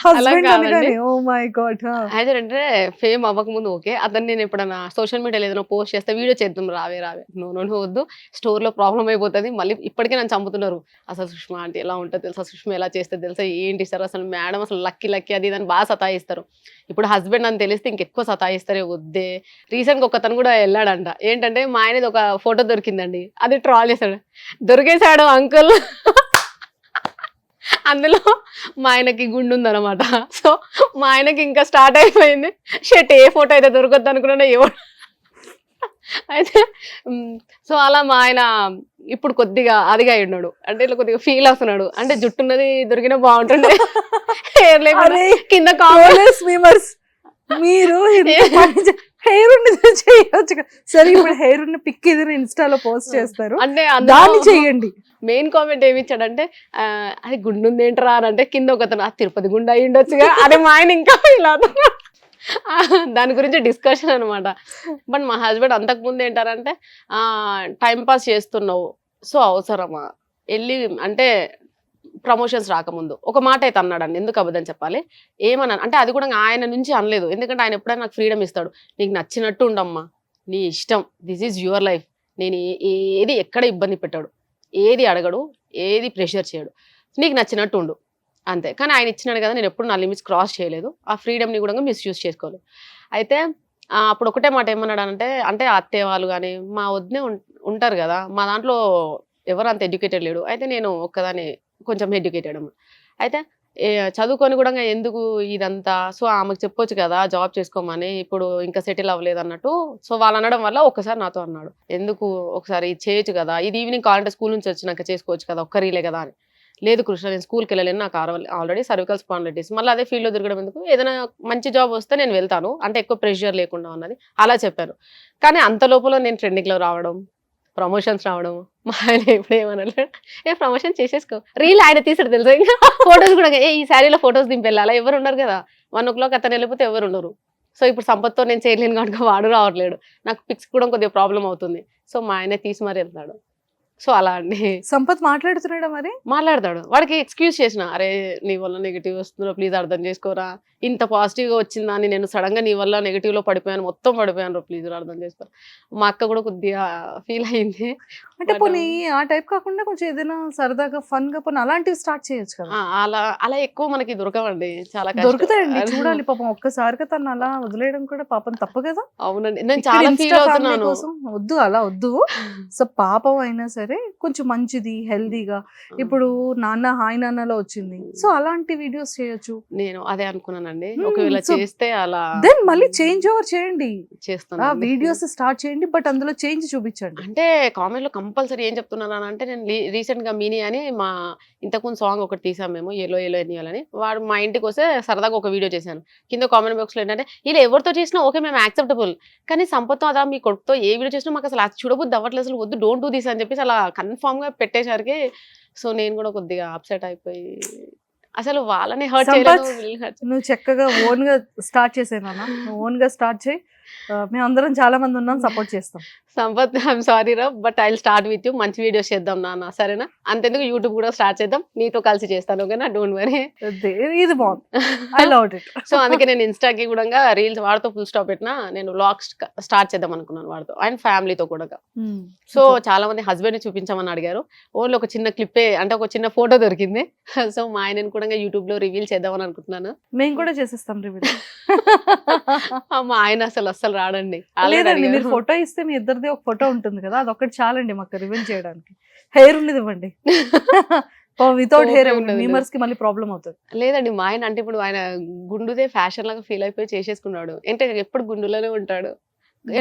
అలా హస్బెండ్ కాదండి. అనగానే ఓ మై గాడ్. అయితే అంటే ఫేమ్ అవ్వకముందు ఓకే, అతను నేను ఎప్పుడైనా సోషల్ మీడియాలో ఏదైనా పోస్ట్ చేస్తే వీడియో చేద్దాం రావే రావే, నో వద్దు, స్టోర్ లో ప్రాబ్లం అయిపోతుంది, మళ్ళీ ఇప్పటికే నన్ను చంపుతున్నారు. అసలు సుష్మా అంటే ఎలా ఉంటుంది తెలుసా, సుష్మా ఎలా చేస్తే తెలుసా, ఏంటి సార్ అసలు మేడం అసలు లక్కీ అది అని బాగా సతాయిస్తారు. ఇప్పుడు హస్బెండ్ అని తెలిస్తే ఇంకెక్కువ సతాయిస్తారే, వద్దే. రీసెంట్ గా ఒకతను కూడా వెళ్ళాడంట, ఏంటంటే మా ఆయనది ఒక ఫోటో దొరికిందండి, అది ట్రాల్ చేశాడు, దొరికేశాడు అంకుల్. అందులో మా ఆయనకి గుండు ఉందన్నమాట. సో మా ఆయనకి ఇంకా స్టార్ట్ అయిపోయింది షట్, ఏ ఫోటో అయితే దొరకద్దు అనుకున్నా ఏవో. అయితే సో అలా మా ఆయన ఇప్పుడు కొద్దిగా అదిగా ఉన్నాడు, అంటే ఇట్లా కొద్దిగా ఫీల్ అవుతున్నాడు, అంటే జుట్టున్నది దొరికినా బాగుంటుండే, హెయిర్ లేకుండా కింద మీమర్స్ మీరు హెయిర్ ఉండేది చేయొచ్చు. సరే ఇప్పుడు హెయిర్ ఉన్న పిక్ ఏదైనా ఇన్స్టాలో పోస్ట్ చేస్తారు, అంటే దాన్ని చెయ్యండి. మెయిన్ కామెంట్ ఏమి ఇచ్చాడంటే అది గుండు ఉంది ఏంటరా అని, అంటే కింద ఒకతను తిరుపతి గుండు అయి ఉండొచ్చుగా, అదే మా ఆయన ఇంకా ఇలా దాని గురించి డిస్కషన్ అనమాట. బట్ మా హస్బెండ్ అంతకుముందు ఏంటారంటే టైం పాస్ చేస్తున్నావు, సో అవసరమా వెళ్ళి అంటే ప్రమోషన్స్ రాకముందు ఒక మాట అయితే అన్నాడండి, ఎందుకు అబద్ధం చెప్పాలి, ఏమన్నా అంటే అది కూడా ఆయన నుంచి అనలేదు, ఎందుకంటే ఆయన ఎప్పుడైనా నాకు ఫ్రీడమ్ ఇస్తాడు, నీకు నచ్చినట్టు ఉండమ్మా, నీ ఇష్టం, దిస్ ఈజ్ యువర్ లైఫ్, నేను ఏది ఎక్కడ ఇబ్బంది పెట్టాడు, ఏది అడగడు, ఏది ప్రెషర్ చేయడు, నీకు నచ్చినట్టు ఉండు అంతే. కానీ ఆయన ఇచ్చినాడు కదా, నేను ఎప్పుడు నా లిమిట్స్ క్రాస్ చేయలేదు, ఆ ఫ్రీడమ్ని కూడా మిస్యూజ్ చేసుకోలేదు. అయితే అప్పుడు ఒకటే మాట ఏమన్నాడు అంటే అత్తయ్య వాళ్ళు కానీ మా వదినే ఉంటారు కదా, మా దాంట్లో ఎవరు అంత ఎడ్యుకేటెడ్ లేడు, అయితే నేను ఒక్కదాన్ని కొంచెం ఎడ్యుకేటెడ్ అమ్మ. అయితే చదువుకొని కూడా ఎందుకు ఇదంతా, సో ఆమెకు చెప్పొచ్చు కదా జాబ్ చేసుకోమని, ఇప్పుడు ఇంకా సెటిల్ అవ్వలేదు అన్నట్టు. సో వాళ్ళు అనడం వల్ల ఒక్కసారి నాతో అన్నాడు, ఎందుకు ఒకసారి ఇది చేయొచ్చు కదా, ఇది ఈవినింగ్ కావాలంటే స్కూల్ నుంచి వచ్చినాక చేసుకోవచ్చు కదా, ఒక్క రీలే కదా అని. లేదు కృష్ణ, నేను స్కూల్కి వెళ్ళలేను, నాకు ఆల్రెడీ సర్వికల్ స్పాండిలైటిస్, మళ్ళీ అదే ఫీల్డ్లో తిరగడం ఎందుకు, ఏదైనా మంచి జాబ్ వస్తే నేను వెళ్తాను, అంటే ఎక్కువ ప్రెషర్ లేకుండా ఉన్నది అలా చెప్పాను. కానీ అంత లోపల నేను ట్రెండింగ్లో రావడం, ప్రమోషన్స్ రావడం, మా ఆయన ఎప్పుడు ఏమనలేదు, ప్రమోషన్ చేసేసుకో, రీల్ ఆయన తీసాడు తెలుసా, ఇంకా ఫొటోస్ కూడా ఈ శారీలో ఫొటోస్ దింపెళ్ళి, అలా ఎవరు ఉన్నారు కదా, 1 o'clock అతను వెళ్ళిపోతే ఎవరు ఉండరు. సో ఇప్పుడు సంపత్తో నేను చేయలేను కాబట్టి వాడు రావట్లేడు, నాకు పిక్స్ కూడా కొద్దిగా ప్రాబ్లం అవుతుంది, సో మా ఆయన తీసి మరి వెళ్తాడు. సో అలా అండి. సంపత్ మాట్లాడుతున్నాడా మరి? మాట్లాడతాడు, వాడికి ఎక్స్క్యూజ్ చేసిన, అరే నీ వల్ల నెగిటివ్ వస్తుందో ప్లీజ్ అర్థం చేసుకోరా, ఇంత పాజిటివ్గా వచ్చిందా అని, నేను సడన్గా నీ వల్ల నెగిటివ్లో పడిపోయాను, మొత్తం పడిపోయాను, ప్లీజ్ అర్థం చేసుకోరా. మా అక్క కూడా కొద్దిగా ఫీల్ అయింది. అంటే పోనీ ఆ టైప్ కాకుండా కొంచెం ఏదైనా సరదాగా ఫన్ గా పోనీ అలాంటివి స్టార్ట్ చేయొచ్చు కదా. అలా అలా ఎక్కువ మనకి దొరకవండి, చాలా దొరుకుతాయండి, చూడాలి పాపం. ఒక్కసారిగా తను అలా వదిలేయడం కూడా పాపం తప్పు కదా. అవునండి, నేను చాలా ఫీల్ అవుతున్నాను. వద్దు అలా వద్దు. సో పాపం అయినా సరే కొంచెం మంచిది, హెల్దీగా. ఇప్పుడు నాన్న హాయ్ నాన్నలో వచ్చింది, సో అలాంటి వీడియోస్ చేయొచ్చు. నేను అదే అనుకున్నానండి, ఒకవేళ చేస్తే అలా దెన్ మళ్ళీ చేంజ్ ఓవర్ చేయండి, చేస్తాను, వీడియోస్ స్టార్ట్ చేయండి, బట్ అందులో చేంజ్ చూపించండి. అంటే కామెంట్ లో కంపల్సరీ ఏం చెప్తున్నాను అంటే, నేను రీసెంట్ గా మీని అని మా ఇంతకుముందు సాంగ్ ఒకటి తీసాం మేము, ఎలో ఎలో ఎన్నియాలని, వాడు మా ఇంటికి వస్తే సరదాగా ఒక వీడియో చేశాను. కింద కామెంట్ బాక్స్ లో ఏంటంటే, ఇలా ఎవరితో చేసినా ఓకే మేము యాక్సెప్టబుల్, కానీ సంపత్తో అదా మీ కొడుకుతో ఏ వీడియో చేసినా మాకు అసలు చూడబుద్ది అవ్వట్లేదు, అసలు వద్దు, డోంట్ డూ దిస్ అని చెప్పేసి అలా కన్ఫామ్ గా పెట్టేసరికి సో నేను కూడా కొద్దిగా అప్సెట్ అయిపోయి, అసలు వాళ్ళని హర్ట్ చేయలేదు. నువ్వు చక్కగా ఓన్ గా స్టార్ట్ చేసేనా, నువ్వు ఓన్ గా స్టార్ట్ చేయి, మేము అందరం చాలా మంది ఉన్నాం, సపోర్ట్ చేస్తాం. సంపత్ ఐఎమ్ సారీ రా, but I start with you. మంచి వీడియోస్ చేద్దాం నాన్న, సరేనా? అంతెందుకు యూట్యూబ్ కూడా స్టార్ట్ చేద్దాం, నీతో కలిసి చేస్తాను, ఓకేనా? Don't worry. ఇది బాగుంది, ఐ లవ్ ఇట్. సో అందుకే నేను ఇన్స్టాకి కూడా రీల్స్ వాడితో ఫుల్ స్టాప్ పెట్టినా, నేను వ్లాగ్స్ స్టార్ట్ చేద్దాం అనుకున్నాను వాడితో అండ్ ఫ్యామిలీతో కూడా. సో చాలా మంది హస్బెండ్ ని చూపించమని అడిగారు. ఓన్లీ ఒక చిన్న క్లిప్పే, అంటే ఒక చిన్న ఫోటో దొరికింది. సో మా ఆయనని కూడా యూట్యూబ్ లో రివీల్ చేద్దామని అనుకుంటున్నాను. మేము కూడా చేసేస్తాం రివీల్. మా ఆయన అస్సలు రాడండి. లేదండి, మీరు ఫోటో ఇస్తే మీ ఇద్దరిది ఒక ఫోటో ఉంటుంది కదా, అదొకటి చాలండి మాకు రివీల్ చేయడానికి. హెయిర్ ఉన్నది ఇవ్వండి. వితౌట్ హెయిర్ మీమర్స్ కి మళ్ళీ ప్రాబ్లం అవుతుంది. లేదండి, మా ఆయన అంటే ఇప్పుడు ఆయన గుండుదే ఫ్యాషన్ లాగా ఫీల్ అయిపోయి చేసేసుకున్నాడు. అంటే ఎప్పుడు గుండులోనే ఉంటాడు.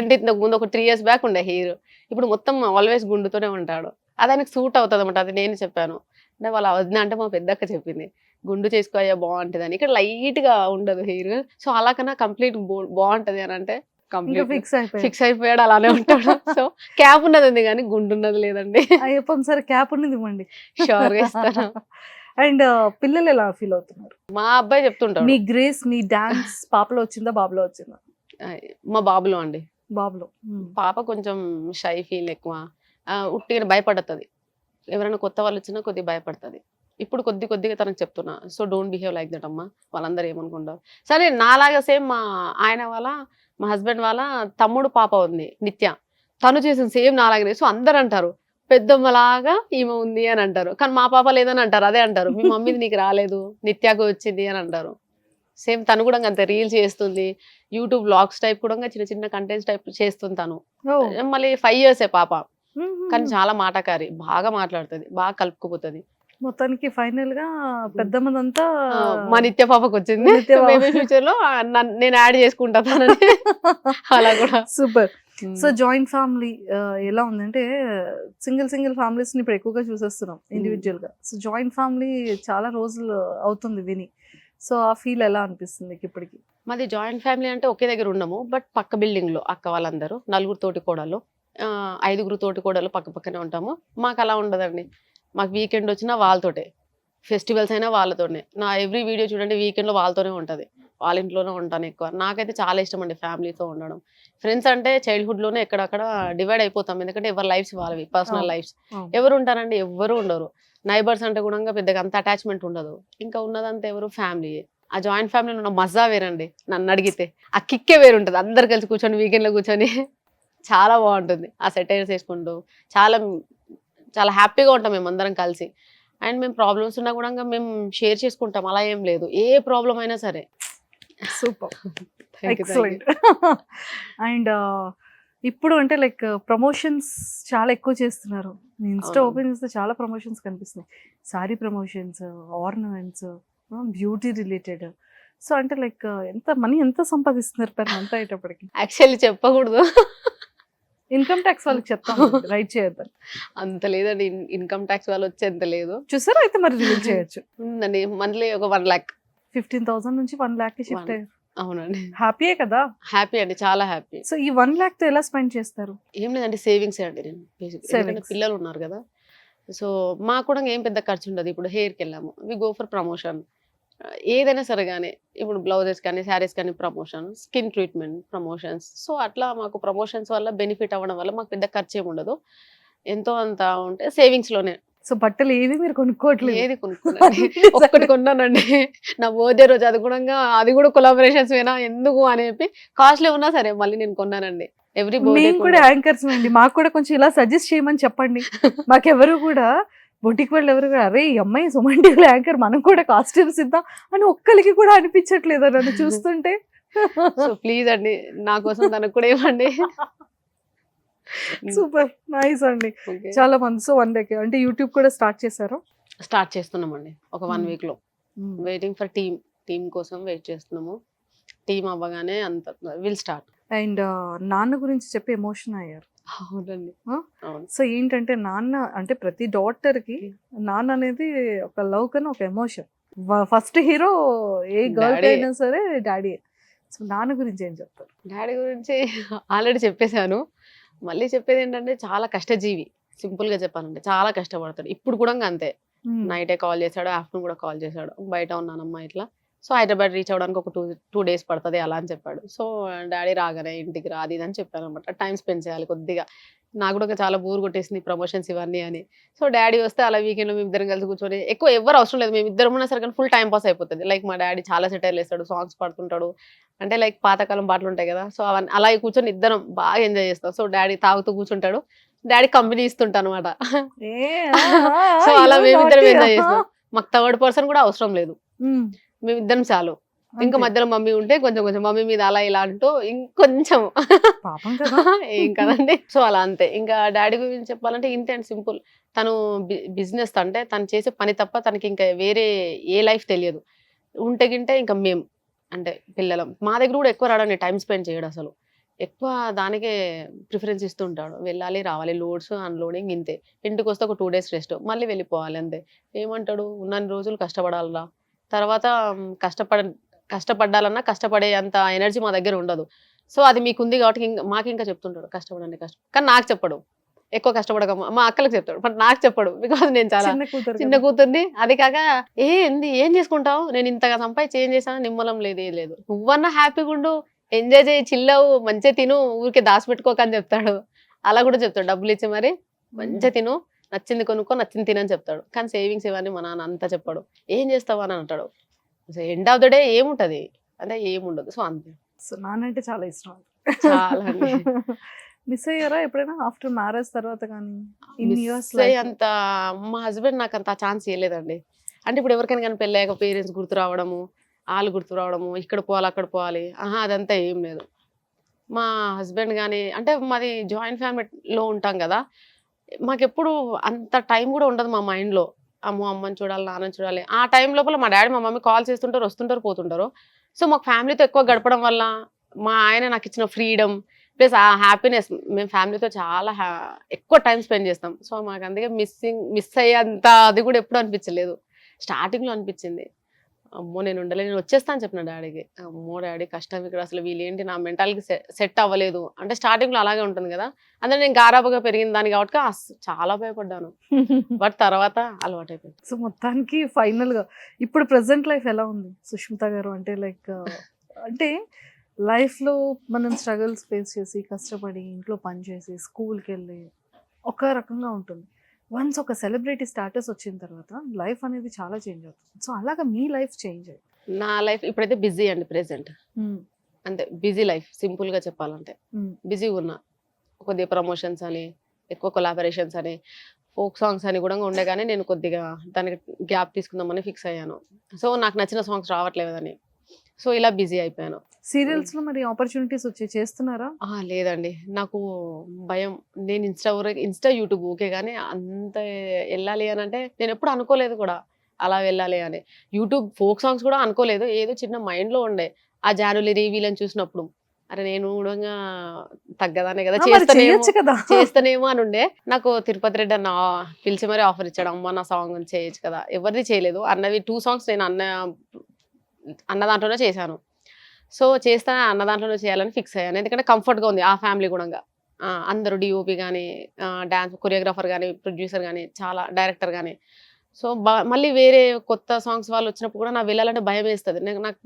అంటే ఇంతకు ముందు ఒక 3 years బ్యాక్ ఉండే హెయిర్, ఇప్పుడు మొత్తం ఆల్వేస్ గుండుతోనే ఉంటాడు. అది ఆయనకు సూట్ అవుతుంది అనమాట. అది నేను చెప్పాను. అంటే వాళ్ళ వదిన అంటే మా పెద్దక్క చెప్పింది, గుండు చేసుకోయ్యా బాగుంటది అని. ఇక్కడ లైట్ గా ఉండదు హెయిర్, సో అలా కన్నా కంప్లీట్ బాగుంటది అని అంటే కంప్లీట్ ఫిక్స్ అయిపోయాడు, అలానే ఉంటాడు. సో క్యాప్ ఉన్నది కానీ గుండు ఉన్నది లేదండి. అయ్యప్పని సరే క్యాప్ ఉన్నది ఇవ్వండి, షూర్ గా ఇస్తాను. అండ్ పిల్లలు ఎలా ఫీల్ అవుతున్నారు? మా అబ్బాయి చెప్తుంటాడు. మీ గ్రేస్, మీ డాన్స్ పాపలో వచ్చిందా బాబులో వచ్చిందా? మా బాబులో అండి. బాబులో. పాప కొంచెం షై ఫీల్ ఎక్కువ, ఉట్టిగా భయపడుతుంది. ఎవరైనా కొత్త వాళ్ళు వచ్చినా కొద్దిగా భయపడుతుంది. ఇప్పుడు కొద్దిగా తనకు చెప్తున్నా, so don't behave like that అమ్మా, వాళ్ళందరూ ఏమనుకుంటారు. సరే నాలాగా సేమ్ మా హస్బెండ్ వాళ్ళ తమ్ముడు పాప ఉంది నిత్య, తను చేసిన సేమ్ నాలాగనే. సో అందరు అంటారు పెద్దమ్మలాగా ఈమె ఉంది అని అంటారు, కానీ మా పాప లేదని అంటారు. అదే అంటారు, మీ మమ్మీది నీకు రాలేదు, నిత్యాకు వచ్చింది అని అంటారు. సేమ్ తను కూడా అంతే, రీల్స్ చేస్తుంది, యూట్యూబ్ వ్లాగ్స్ టైప్ కూడా చిన్న కంటెంట్స్ టైప్ చేస్తుంది తను. మళ్ళీ 5 years పాప, కానీ చాలా మాటకారి, బాగా మాట్లాడుతుంది, బాగా కలుపుకుపోతుంది. మొత్తానికి ఫైనల్ గా పెద్దమ్మదంతా మా నిత్య పాపకు వచ్చింది. ఫ్యూచర్ లో నేను యాడ్ చేసుకుంటాను అలా కూడా. సూపర్. సో జాయింట్ ఫ్యామిలీ ఎలా ఉందంటే, సింగిల్ ఫ్యామిలీస్ ని ఇప్పుడు ఎక్కువగా చూసేస్తున్నాం ఇండివిజువల్ గా. సో జాయింట్ ఫ్యామిలీ చాలా రోజులు అవుతుంది విని, సో ఆ ఫీల్ ఎలా అనిపిస్తుంది ఇప్పటికి? మాది జాయింట్ ఫ్యామిలీ అంటే ఒకే దగ్గర ఉండము, బట్ పక్క బిల్డింగ్ లో అక్క వాళ్ళందరూ 4 తోటి కోడలు, 5 తోటి కోడలు పక్క పక్కనే ఉంటాము. మాకు అలా ఉండదండి. మాకు వీకెండ్ వచ్చినా వాళ్ళతోటే, ఫెస్టివల్స్ అయినా వాళ్ళతోనే. నా ఎవ్రీ వీడియో చూడండి వీకెండ్లో వాళ్ళతోనే ఉంటుంది, వాళ్ళ ఇంట్లోనే ఉంటాను ఎక్కువ. నాకైతే చాలా ఇష్టం అండి ఫ్యామిలీతో ఉండడం. ఫ్రెండ్స్ అంటే చైల్డ్హుడ్లోనే ఎక్కడక్కడ డివైడ్ అయిపోతాం, ఎందుకంటే ఎవరి లైఫ్స్ వాళ్ళవి, పర్సనల్ లైఫ్స్. ఎవరు ఉంటారండి? ఎవ్వరు ఉండరు. నైబర్స్ అంటే కూడా పెద్దగా అంత అటాచ్మెంట్ ఉండదు. ఇంకా ఉన్నదంతా ఎవరు? ఫ్యామిలీ. ఆ జాయింట్ ఫ్యామిలీలో ఉన్న మజా వేరండి నన్ను అడిగితే. ఆ కిక్కే వేరు ఉంటుంది. అందరు కలిసి కూర్చొని వీకెండ్లో కూర్చొని చాలా బాగుంటుంది. ఆ సెటైర్స్ వేసుకుంటూ చాలా చాలా హ్యాపీగా ఉంటాం మేము అందరం కలిసి. అండ్ మేము ప్రాబ్లమ్స్ ఉన్నా కూడా మేము షేర్ చేసుకుంటాం, అలా ఏం లేదు. ఏ ప్రాబ్లం అయినా సరే. Super, excellent. అండ్ ఇప్పుడు అంటే లైక్ ప్రమోషన్స్ చాలా ఎక్కువ చేస్తున్నారు. ఇన్స్టా ఓపెన్ చేస్తే చాలా ప్రమోషన్స్ కనిపిస్తున్నాయి. Sorry promotions, ornaments, beauty related. So అంటే లైక్ ఎంత సంపాదిస్తున్నారు పెర్ మంత్ అయ్యేటప్పటికి? యాక్చువల్లీ చెప్పకూడదు, ఇన్కమ్ ట్యాక్స్ వాళ్ళకి చెప్తాం రైట్ చేయొద్దని. అంత లేదండి, ఇన్కమ్ ట్యాక్స్ వాళ్ళు వచ్చేంత లేదు. చూసారా? అయితే మరి రివీల్ చేయొచ్చు. ఉందండి, మంత్లీ ఒక 1 lakh, 15,000 నుంచి 1 lakh కి షిఫ్ట్ అయ్యారు. అవునండి. హ్యాపీయే కదా? హ్యాపీ అండి, చాలా హ్యాపీ. సో ఈ 1 lakh తో ఎలా స్పెండ్ చేస్తారు? ఏం లేదండి, సేవింగ్స్ అండి. నేను బేసిక్ పిల్లలు ఉన్నారు కదా, సో మాకు కూడా ఏం పెద్ద ఖర్చు ఉండదు. ఇప్పుడు హెయిర్కి వెళ్ళాము, వి గో ఫర్ ప్రమోషన్. ఏదైనా సరే కానీ, ఇప్పుడు బ్లౌజెస్ కానీ శారీస్ కానీ promotion, skin treatment promotions. So అట్లా మాకు ప్రమోషన్స్ వల్ల బెనిఫిట్ అవ్వడం వల్ల మాకు పెద్ద ఖర్చు ఏమి ఉండదు. ఎంతో అంత ఉంటే సేవింగ్స్ లోనే. సో బట్టలు ఏవి మీరు కొనుక్కోవట్లేదు? ఏది కొనుక్కున్నాను, ఒక్కటి కొన్నానండి నా బర్త్డే రోజు. అది కూడా కొలాబరేషన్స్ వేనా ఎందుకు అని చెప్పి, కాస్ట్లీ ఉన్నా సరే మళ్ళీ నేను కొన్నానండి. ఎవ్రీ మేము కూడా యాంకర్స్ అండి, మాకు కూడా కొంచెం ఇలా సజెస్ట్ చేయమని చెప్పండి. మాకెవరు కూడా బొటిక్ వాళ్ళు ఎవరు కూడా, అరే ఈ అమ్మాయి సుమన్ టీవీలో యాంకర్, మనం కూడా కాస్ట్యూమ్స్ ఇద్దాం అని ఒక్కరికి కూడా అనిపించట్లేదు నన్ను చూస్తుంటే. సో ప్లీజ్ అండి, నా కోసం తనకు కూడా ఇవ్వండి. సూపర్ నైస్ అండి, చాలా మంది. సో 1 lakh అంటే యూట్యూబ్ కూడా స్టార్ట్ చేశారు? స్టార్ట్ చేస్తున్నామండి ఒక 1 week లో. వెయిటింగ్ ఫర్ టీమ్ కోసం వెయిట్ చేస్తున్నాము. టీమ్ అవ్వగానే అంత విల్ స్టార్ట్. అండ్ నాన్న గురించి చెప్పి ఎమోషన్ అయ్యారు. అవునండి. సో ఏంటంటే నాన్న అంటే ప్రతి డాటర్ కి నాన్న అనేది ఒక లవ్ కన్నా ఒక ఎమోషన్. ఫస్ట్ హీరో ఏ గర్ల్ అయినా సరే డాడీ. సో నాన్న గురించి ఏం చెప్తారు? డాడీ గురించి ఆల్రెడీ చెప్పేశాను. మళ్ళీ చెప్పేది ఏంటంటే చాలా కష్టజీవి. సింపుల్ గా చెప్పాలంటే చాలా కష్టపడతాడు. ఇప్పుడు కూడా అంతే, నైటే కాల్ చేశాడు, ఆఫ్టర్నూన్ కూడా కాల్ చేశాడు. బయట ఉన్నానమ్మా ఇట్లా సో హైదరాబాద్ రీచ్ అవ్వడానికి ఒక 2 days పడుతుంది అలా అని చెప్పాడు. సో డాడీ రాగానే ఇంటికి రా అది ఇది అని చెప్పాను అనమాట. టైం స్పెండ్ చేయాలి కొద్దిగా. నాకు కూడా చాలా బోర్ కొట్టేసింది ప్రమోషన్స్ ఇవన్నీ అని. సో డాడీ వస్తే అలా వీకెండ్‌లో మేమిద్దరం కలిసి కూర్చొని ఎక్కువ ఎవ్వరు అవసరం లేదు. మేమిద్దరం ఉన్నా సరే కానీ ఫుల్ టైమ్ పాస్ అయిపోతది. లైక్ మా డాడీ చాలా సెటైర్‌లేస్తాడు, సాంగ్స్ పాడుతుంటాడు. అంటే లైక్ పాతకాలం పాటలుంటాయి కదా! సో అవన్నీ అలాగే కూర్చొని ఇద్దరం బాగా ఎంజాయ్ చేస్తాం. సో డాడీ తాగుతూ కూర్చుంటాడు. డాడీ కంపెనీ ఇస్తుంటా అనమాట. ఏ ఆ! ఆ! సో ఆ! అలా యూ మేమిద్దరం నాటీ. ఎంజాయ్ ఆహా! చేస్తాం. మాకు థర్డ్ పర్సన్ కూడా అవసరం లేదు. హ్మ్. మేమిద్దరం చాలు. ఇంకా అంతే. మధ్యలో మమ్మీ ఉంటే కొంచెం కొంచెం మమ్మీ మీద అలా ఇలా అంటూ ఇంకొంచెం పాపం కదా! ఏం కదండి. సో అలా అంతే. ఇంకా డాడీ గురించి చెప్పాలంటే ఇంతే అండి సింపుల్. తను బిజినెస్ అంటే తను చేసే పని తప్ప తనకి ఇంకా వేరే ఏ లైఫ్ తెలియదు. ఉంటే గింటే ఇంకా మేము అంటే పిల్లలం. మా దగ్గర కూడా ఎక్కువ రాడండి. టైమ్ స్పెండ్ చేయడు అసలు. ఎక్కువ దానికే ప్రిఫరెన్స్ ఇస్తూ ఉంటాడు. వెళ్ళాలి, రావాలి, లోడ్స్, అన్‌లోడింగ్ ఇంతే. ఇంటికొస్తే ఒక 2 days రెస్ట్. మళ్ళీ వెళ్ళిపోవాలి అంతే. ఏమంటాడు ఉన్నన్ని రోజులు కష్టపడాలిరా. తర్వాత కష్టపడ్డాలన్నా కష్టపడే అంత ఎనర్జీ మా దగ్గర ఉండదు. సో అది మీకుంది కాబట్టి మాకింకా చెప్తుంటాడు కష్టపడండి కానీ నాకు చెప్పడు. ఎక్కువ కష్టపడకమ్మా మా అక్కలకు చెప్తాడు. బట్ నాకు చెప్పడు. బికాజ్ నేను చాలా చిన్న కూతురు చిన్న కదా! కూతుర్ని. అది కాక ఏంది ఏం చేసుకుంటావు? నేను ఇంతగా సంపాదించి ఏం చేశాను? నిమ్మలం లేదు, ఏం లేదు. నువ్వన్నా హ్యాపీగుండు, ఎంజాయ్ చేయి, చిల్ అవ్వు, మంచిగా తిను, ఊరికే దాచిపెట్టుకోకు అని చెప్తాడు. అలా కూడా చెప్తాడు. డబ్బులిచ్చి మరి మంచిగా తిను, నచ్చింది కొనుక్కో, నచ్చింది తినని చెప్తాడు. కానీ సేవింగ్స్ ఇవన్నీ మా నాన్న అంతా చెప్పడు. ఏం చేస్తావు అని అంటాడు. ఎండ్ ఆఫ్ ద డే ఏముంటది? అంటే ఏముండదు. సో అంతే. సో నానంటే చాలా ఇష్టం. చాలా అండి. మిస్ అయ్యారా ఎప్పుడైనా ఆఫ్టర్ మ్యారేజ్ తర్వాత కానీ? ఇన్ని ఇయర్స్ మిస్ అయ్యేంత మా హస్బెండ్ నాకంత ఛాన్స్ ఇయ్యలేదండి. అంటే ఇప్పుడు ఎవరికైనా గాని పెళ్ళయ్యాక పేరెంట్స్ గుర్తు రావడము, ఆళ్ళు గుర్తు రావడము, ఇక్కడ పోవాలి, అక్కడ పోవాలి. ఆహా! అదంతా ఏం లేదు. మా హస్బెండ్ గాని అంటే మాది జాయింట్ ఫ్యామిలీలో ఉంటాం గదా! మాకెప్పుడు అంత టైం గూడా ఉండదు మా మైండ్‌లో. అమ్మో! అమ్మని చూడాలి, నాన్నని చూడాలి. ఆ టైం లోపల మా డ్యాడీ, మా మమ్మీ కాల్ చేస్తుంటారు, వస్తుంటారు, పోతుంటారు. సో, మాకు ఫ్యామిలీతో ఎక్కువ గడపడం వల్ల, మా ఆయన నాకిచ్చిన ఫ్రీడమ్ ప్లస్ ఆ హ్యాపీనెస్ మేము ఫ్యామిలీతో చాలా ఎక్కువ టైం స్పెండ్ చేస్తాం. సో, మాకందుకే మిస్ అయ్యేంత అది గూడా ఎప్పుడు అనిపించలేదు. స్టార్టింగ్‌లో అనిపించింది. అమ్మో! నేను ఉండలేను. నేను వచ్చేస్తా అని చెప్పిన డ్యాడీకి. అమ్మో! డ్యాడీ కష్టం ఇక్కడ అసలు వీళ్ళేంటి నా మెంటాలిటీకి సెట్ అవ్వలేదు. అంటే స్టార్టింగ్‌లో అలాగే ఉంటుంది గదా! అందులో నేను గారాబంగా పెరిగిన దాన్ని కాబట్టి చాలా భయపడ్డాను. బట్ తర్వాత అలవాటయిపోయింది. సో మొత్తానికి ఫైనల్‌గా ఇప్పుడు ప్రెజెంట్ లైఫ్ ఎలా ఉంది సుష్మిత గారు? అంటే లైక్ అంటే లైఫ్‌లో మనం స్ట్రగుల్స్ ఫేస్ చేసి, కష్టపడి, ఇంట్లో పని చేసి, స్కూల్‌కెళ్ళి ఒక రకంగా ఉంటుంది. వన్స్ ఒక సెలబ్రిటీ స్టాటస్ వచ్చిన తర్వాత లైఫ్ అనేది చాలా చేంజ్ అవుతుంది. సో అలాగా మీ లైఫ్ చేంజ్ అయ్యింది. నా లైఫ్ ఇప్పుడైతే బిజీ అండి ప్రెజెంట్. హ్మ్. అంతే బిజీ లైఫ్ సింపుల్‌గా చెప్పాలంటే. హ్మ్. బిజీగున్నా. కొద్దిగా ప్రమోషన్స్ అని, ఎక్కువ కొలాబరేషన్స్ అని, ఫోక్ సాంగ్స్ అని కూడా ఉండే గానీ నేను కొద్దిగా దానికి గ్యాప్ తీసుకుందామని ఫిక్స్ అయ్యాను. సో, నాకు నచ్చిన సాంగ్స్ రావట్లేదని. సో, ఇలా బిజీ అయిపోయాను. సీరియల్స్‌లో మరి ఆపర్చునిటీస్ వచ్చి చేస్తున్నారా? లేదండి. నాకు భయం. నేను ఇన్‌స్టా, యూట్యూబ్ ఓకే గానీ అంత ఎళ్ళాలి అనంటే నేనెప్పుడు అనుకోలేదు కూడా. అలా వెళ్ళాలి అని. యూట్యూబ్ ఫోక్ సాంగ్స్ కూడా అనుకోలేదు. ఏదో చిన్న మైండ్‌లో ఉండే. ఆ 'జానులిరి' వీళ్ళని చూసినప్పుడు. అరే! నేను గూడంగా తగ్గదాన్నే కదా! మరి చేయొచ్చు కదా! చేస్తానేమో అనుండే. నాకు తిరుపతి రెడ్డి అన్న పిలిచి మరీ ఆఫర్ ఇచ్చాడు. అమ్మ నా సాంగ్ చేయొచ్చు కదా! ఎవరిది చేయలేదు. అన్నవి 2 సాంగ్స్ నేను అన్న దాంట్లోనే చేశాను. సో, చేస్తా అన్న దాంట్లోనే చేయాలని ఫిక్స్ అయ్యాను. ఎందుకంటే కంఫర్ట్‌గా ఉంది ఆ ఫ్యామిలీ గూడంగా. అందరూ డీఓపీ గాని, డాన్స్ కొరియోగ్రాఫర్ గాని, ప్రొడ్యూసర్ గాని, చాలా డైరెక్టర్ గాని. సో, మళ్ళీ వేరే కొత్త సాంగ్స్ వాళ్ళొచ్చినప్పుడు కూడా నాకు వెళ్ళాలంటే భయమేస్తది. నాకు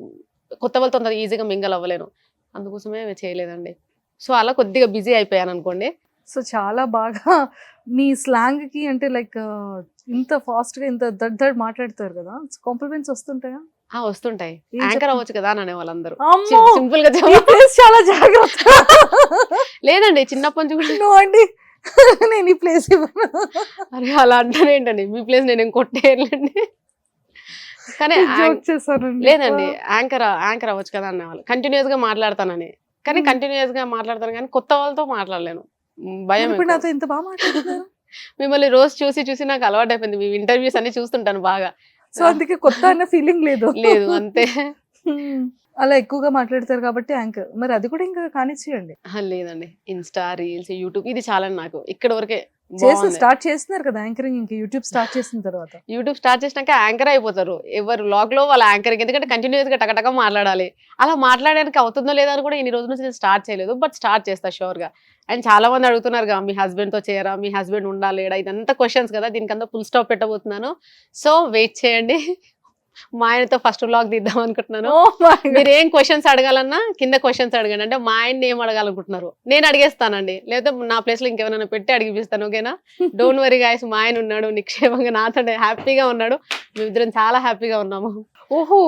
కొత్త వాళ్ళతో అంత ఈజీగా మింగిల్ అవ్వలేను. అందుకోసమే చేయలేదండి. సో, అలా కొద్దిగా బిజీ అయిపోయాననుకోండి. సో చాలా బాగా మీ స్లాంగ్‌కి అంటే లైక్ ఇంత ఫాస్ట్‌గా ఇంత దడ్ దడ్ మాట్లాడతారు కదా! కాంప్లిమెంట్స్ వస్తుంటాయా? వస్తుంటాయి. ఏం యాంకర్ చెప్తారు? అవ్వచ్చు కదా! అని అనేవాళ్ళందరూ. అమ్మో! సింపుల్‌గా ఈ ప్లేస్ చాలా జాగ్రత్త. లేదండి చిన్నప్పటి నుంచి కూడా నో అండి. నేను ఈ ప్లేస్ ఇవ్వను. అరే! అలా అంటారేంటండి? మీ ప్లేస్ నేనేం కొట్టేయనులెండి. కానీ జోక్ చేశానండి. లేదండి. యాంకర్ అవ్వచ్చు కదా! అనేవాళ్ళు. కంటిన్యూయస్‌గా మాట్లాడతానని. కానీ కంటిన్యూయస్‌గా మాట్లాడతాను కానీ కొత్త వాళ్ళతో మాట్లాడలేను. భయం ఇప్పుడు ఎక్కువ. నాతో ఇంత బాగా మాట్లాడుతున్నారు. మిమ్మల్ని రోజు చూసి నాకు అలవాటయిపోయింది. మీ ఇంటర్వ్యూస్ అన్ని చూస్తుంటాను బాగా. సో అందుకే కొత్త అన్న ఫీలింగ్ లేదు. లేదు అంతే. అలా ఎక్కువగా మాట్లాడతారు కాబట్టి యాంకర్. మరి అది కూడా ఇంకా కానిచ్చేయండి. లేదండి. ఇన్‌స్టా, రీల్స్, యూట్యూబ్ ఇది చాలండి నాకు. ఇక్కడి వరకే చేసి స్టార్ట్ చేస్తున్నారు కదా యాంకరింగ్ ఇంకా యూట్యూబ్ స్టార్ట్ చేసిన తర్వాత. యూట్యూబ్ స్టార్ట్ చేసినాక యాంకర్ అయిపోతారు. ఎవరు వ్లాగ్‌లో వాళ్ళ యాంకరింగ్. ఎందుకంటే కంటిన్యూయస్‌గా టకటక మాట్లాడాలి. అలా మాట్లాడడానికి అవుతుందో లేదో అని కూడా ఇన్ని రోజుల నుంచి నేను స్టార్ట్ చేయలేదు. బట్ స్టార్ట్ చేస్తా ష్యూర్‌గా. అండ్ చాలా మంది అడుగుతున్నారుగా మీ హస్బెండ్‌తో చేయరా? మీ హస్బెండ్ ఉండా లేడా? ఇదంతా క్వెషన్స్ కదా! దీనికంతా ఫుల్ స్టాప్ పెట్టబోతున్నాను. సో వెయిట్ చేయండి. మా ఆయనతో ఫస్ట్ వ్లాగ్ తీద్దాం అనుకుంటున్నాను. Oh my God. మీరు ఏం క్వశ్చన్స్ అడగాలన్నా కింద క్వశ్చన్స్ అడగండి. అంటే మా ఆయన్ని ఏం అడగాలనుకుంటున్నారు నేను అడిగేస్తానండి, లేకపోతే నా ప్లేస్ లో ఇంకెవరైనా పెట్టి అడిగిపిస్తాను. ఓకేనా? డోంట్ వరీ గైస్, మా ఆయన ఉన్నాడు నిక్షేమంగా నాతో హ్యాపీగా ఉన్నాడు. మేమిద్దరం చాలా హ్యాపీగా ఉన్నాము. ఓహో,